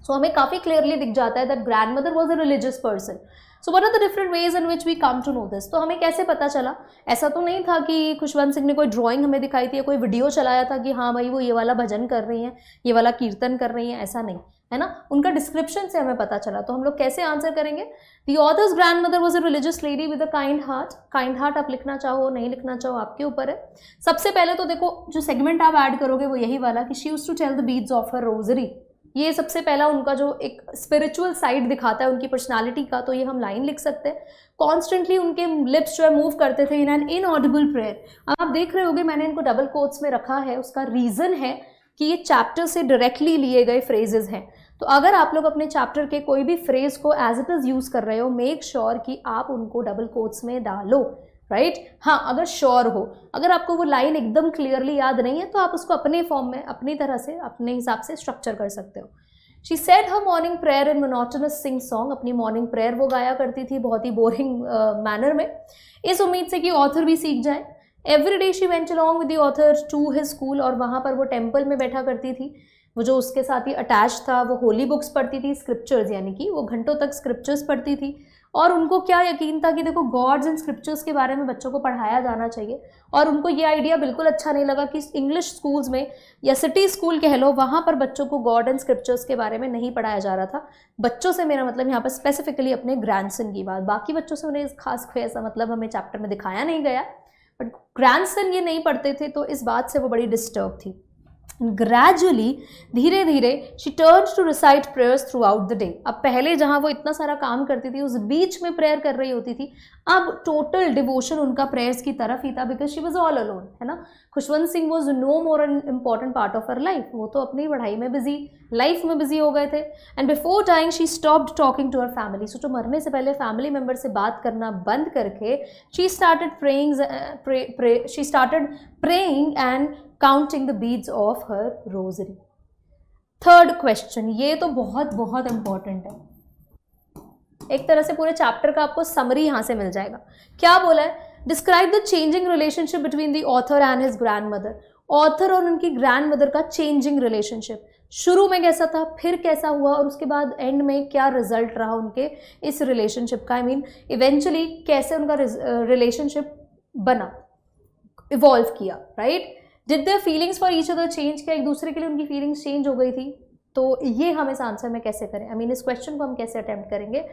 सो हमें काफ़ी क्लियरली दिख जाता है that grandmother was a religious person. So what are the different ways in which we come to know this. तो हमें कैसे पता चला, ऐसा तो नहीं था कि खुशवंत सिंह ने कोई ड्राइंग हमें दिखाई थी या कोई वीडियो चलाया था कि हाँ भाई वो ये वाला भजन कर रही हैं, ये वाला कीर्तन कर रही हैं, ऐसा नहीं है ना, उनका डिस्क्रिप्शन से हमें पता चला। तो हम लोग कैसे आंसर करेंगे, the author's grandmother was a religious lady with a kind heart. Kind heart आप लिखना चाहो नहीं लिखना चाहो आपके ऊपर है। सबसे पहले तो देखो जो सेगमेंट आप ऐड करोगे वो यही वाला कि she used to tell the beads of her rosary, ये सबसे पहला उनका जो एक स्पिरिचुअल साइड दिखाता है उनकी पर्सनालिटी का, तो ये हम लाइन लिख सकते हैं। कॉन्स्टेंटली उनके लिप्स जो है मूव करते थे इन एन इनऑडिबल प्रेयर। आप देख रहे होगे मैंने इनको डबल कोट्स में रखा है, उसका रीज़न है कि ये चैप्टर से डायरेक्टली लिए गए फ्रेजेस हैं। तो अगर आप लोग अपने चैप्टर के कोई भी फ्रेज को एज इट इज़ यूज़ कर रहे हो, मेक श्योर कि आप उनको डबल कोट्स में डालो, राइट। हाँ, अगर श्योर हो, अगर आपको वो लाइन एकदम क्लियरली याद नहीं है तो आप उसको अपने फॉर्म में अपनी तरह से अपने हिसाब से स्ट्रक्चर कर सकते हो। She said her morning prayer in monotonous sing song, अपनी मॉर्निंग प्रेयर वो गाया करती थी बहुत ही बोरिंग मैनर में, इस उम्मीद से कि ऑथर भी सीख जाए। Every day she went along with the author to his school, और वहाँ पर वो टेम्पल में बैठा करती थी, वो जो उसके साथ ही अटैच था, वो होली बुक्स पढ़ती थी, स्क्रिप्चर्स, यानी कि वो घंटों तक स्क्रिप्चर्स पढ़ती थी। और उनको क्या यकीन था कि देखो गॉड्स एंड स्क्रिप्चर्स के बारे में बच्चों को पढ़ाया जाना चाहिए, और उनको ये आइडिया बिल्कुल अच्छा नहीं लगा कि इंग्लिश स्कूल्स में या सिटी स्कूल कह लो, वहाँ पर बच्चों को गॉड एंड स्क्रिप्चर्स के बारे में नहीं पढ़ाया जा रहा था। बच्चों से मेरा मतलब यहाँ पर स्पेसिफिकली अपने ग्रैंडसन की बात, बाकी बच्चों से उन्हें खास कोई ऐसा मतलब हमें चैप्टर में दिखाया नहीं गया, बट ग्रैंडसन ये नहीं पढ़ते थे, तो इस बात से वो बड़ी डिस्टर्ब थी। ग्रेजुअली, धीरे धीरे, she turns to recite prayers throughout the day. अब पहले जहाँ वो इतना सारा काम करती थी उस बीच में प्रेयर कर रही होती थी, अब टोटल डिवोशन उनका प्रेयर्स की तरफ ही था, because she was all alone, है ना। Khushwant Singh was no more an important part of her life, वो तो अपनी पढ़ाई में बिजी, लाइफ में बिजी हो गए थे। And before dying she stopped talking to her family. So जो मरने से पहले फैमिली मेम्बर से बात करना बंद करके she started praying and counting the beads of her rosary. Third question, ये तो बहुत बहुत इंपॉर्टेंट है, एक तरह से पूरे चैप्टर का आपको समरी यहाँ से मिल जाएगा। क्या बोला है, describe the changing relationship between the author and his grandmother. Author और उनकी ग्रैंडमदर का चेंजिंग रिलेशनशिप। शुरू में कैसा था, फिर कैसा हुआ, और उसके बाद एंड में क्या रिजल्ट रहा उनके इस रिलेशनशिप का। आई मीन इवेंचुअली कैसे उनका रिलेशनशिप बना, इवॉल्व किया, right. Did their feelings for each other change, क्या एक दूसरे के लिए उनकी फीलिंग्स चेंज हो गई थी। तो ये हम इस आंसर में कैसे करें, आई मीन इस क्वेश्चन को हम कैसे अटेम्प्ट करेंगे।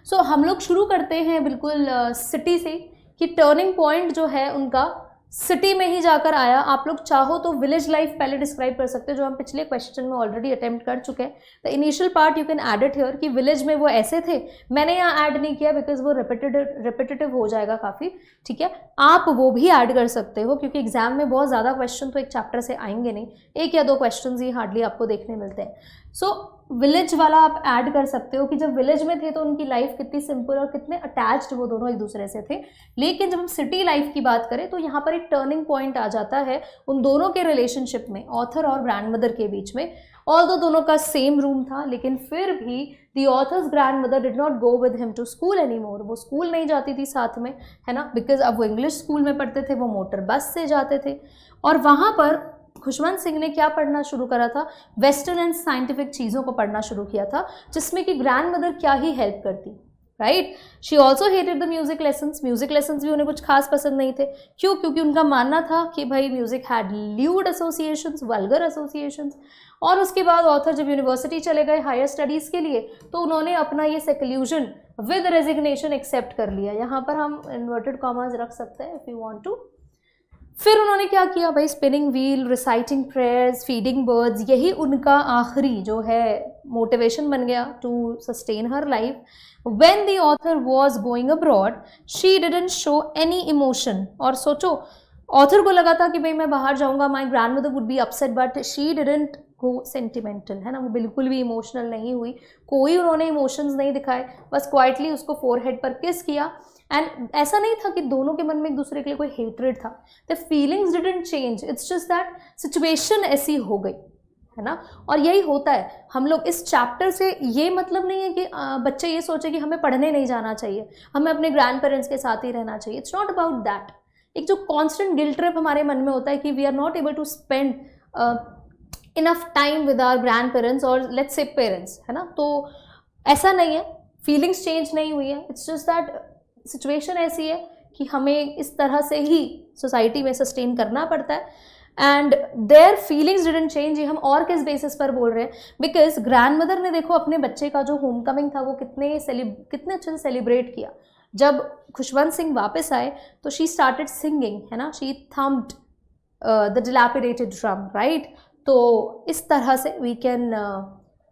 सो हम लोग शुरू करते हैं बिल्कुल सिटी से, कि टर्निंग पॉइंट जो है उनका सिटी में ही जाकर आया। आप लोग चाहो तो विलेज लाइफ पहले डिस्क्राइब कर सकते हो, जो हम पिछले क्वेश्चन में ऑलरेडी अटेम्प्ट कर चुके हैं। The initial part you can add it here, कि विलेज में वो ऐसे थे। मैंने यहाँ ऐड नहीं किया बिकॉज वो रिपीटेटिव हो जाएगा काफ़ी, ठीक है। आप वो भी ऐड कर सकते हो, क्योंकि एग्जाम में बहुत ज़्यादा क्वेश्चन तो एक चैप्टर से आएंगे नहीं, 1 या 2 क्वेश्चन ही हार्डली आपको देखने मिलते हैं। सो विलेज वाला आप ऐड कर सकते हो, कि जब विलेज में थे तो उनकी लाइफ कितनी सिंपल और कितने अटैच्ड वो दोनों एक दूसरे से थे। लेकिन जब हम सिटी लाइफ की बात करें तो यहाँ पर एक टर्निंग पॉइंट आ जाता है उन दोनों के रिलेशनशिप में, ऑथर और ग्रैंडमदर के बीच में। ऑल्दो दोनों का सेम रूम था, लेकिन फिर भी the author's grandmother did not go with him to school any more. वो स्कूल नहीं जाती थी साथ में, है ना, बिकॉज अब वो इंग्लिश स्कूल में पढ़ते थे, वो मोटर बस से जाते थे। और वहाँ पर खुशवंत सिंह ने क्या पढ़ना शुरू करा था, वेस्टर्न एंड साइंटिफिक चीज़ों को पढ़ना शुरू किया था, जिसमें कि ग्रैंडमदर क्या ही हेल्प करती, right. She also hated the music lessons, music lessons भी उन्हें कुछ खास पसंद नहीं थे। क्यों? क्योंकि उनका मानना था कि भाई music had lewd associations, vulgar associations. और उसके बाद ऑथर जब यूनिवर्सिटी चले गए हायर स्टडीज़ के लिए, तो उन्होंने अपना ये सेक्लूजन विद रेजिग्नेशन एक्सेप्ट कर लिया। यहाँ पर हम इन्वर्टेड कॉमास रख सकते हैं इफ़ यू वांट टू। फिर उन्होंने क्या किया भाई, spinning wheel, reciting prayers, feeding birds, यही उनका आखिरी जो है मोटिवेशन बन गया to sustain her life. When the author was going abroad she didn't show any emotion. और सोचो, ऑथर को लगा था कि भाई मैं बाहर जाऊंगा, my grandmother would be upset, but she didn't go sentimental, है ना, वो बिल्कुल भी इमोशनल नहीं हुई, कोई उन्होंने इमोशंस नहीं दिखाए, बस क्वाइटली उसको फोरहेड पर किस किया। एंड ऐसा नहीं था कि दोनों के मन में एक दूसरे के लिए कोई हेट्रेड था, the feelings didn't change, it's just that situation ऐसी हो गई, है ना। और यही होता है, हम लोग इस चैप्टर से, ये मतलब नहीं है कि बच्चे ये सोचे कि हमें पढ़ने नहीं जाना चाहिए, हमें अपने ग्रैंड पेरेंट्स के साथ ही रहना चाहिए, इट्स नॉट अबाउट दैट। एक जो कॉन्स्टेंट गिल्ट ट्रिप हमारे मन में होता है कि we are not able to spend enough time with our grandparents और लेट्स से पेरेंट्स, है ना, तो ऐसा नहीं है, फीलिंग्स चेंज नहीं हुई है, इट्स जस्ट दैट सिचुएशन ऐसी है कि हमें इस तरह से ही सोसाइटी में सस्टेन करना पड़ता है। And their feelings didn't change. ये हम और किस बेसिस पर बोल रहे हैं, बिकॉज ग्रैंडमदर ने देखो अपने बच्चे का जो होम कमिंग था वो कितने अच्छे से सेलिब्रेट किया। जब खुशवंत सिंह वापस आए तो शी स्टार्टेड सिंगिंग, है ना, she thumped the dilapidated drum, right. तो इस तरह से we can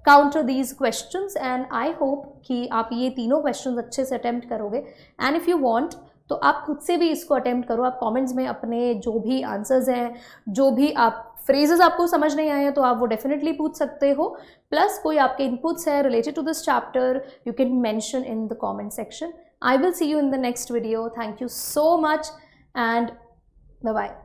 counter these questions and I hope कि आप ये तीनों क्वेश्चंस अच्छे से अटेम्प्ट करोगे। एंड इफ़ यू वांट तो आप खुद से भी इसको अटेम्प्ट करो, आप कमेंट्स में अपने जो भी आंसर्स हैं, जो भी आप फ्रेजेस आपको समझ नहीं आए हैं तो आप वो डेफिनेटली पूछ सकते हो। प्लस कोई आपके इनपुट्स है related to this chapter, you can mention in the comment section. I will see you in the next video. Thank you so much and bye bye.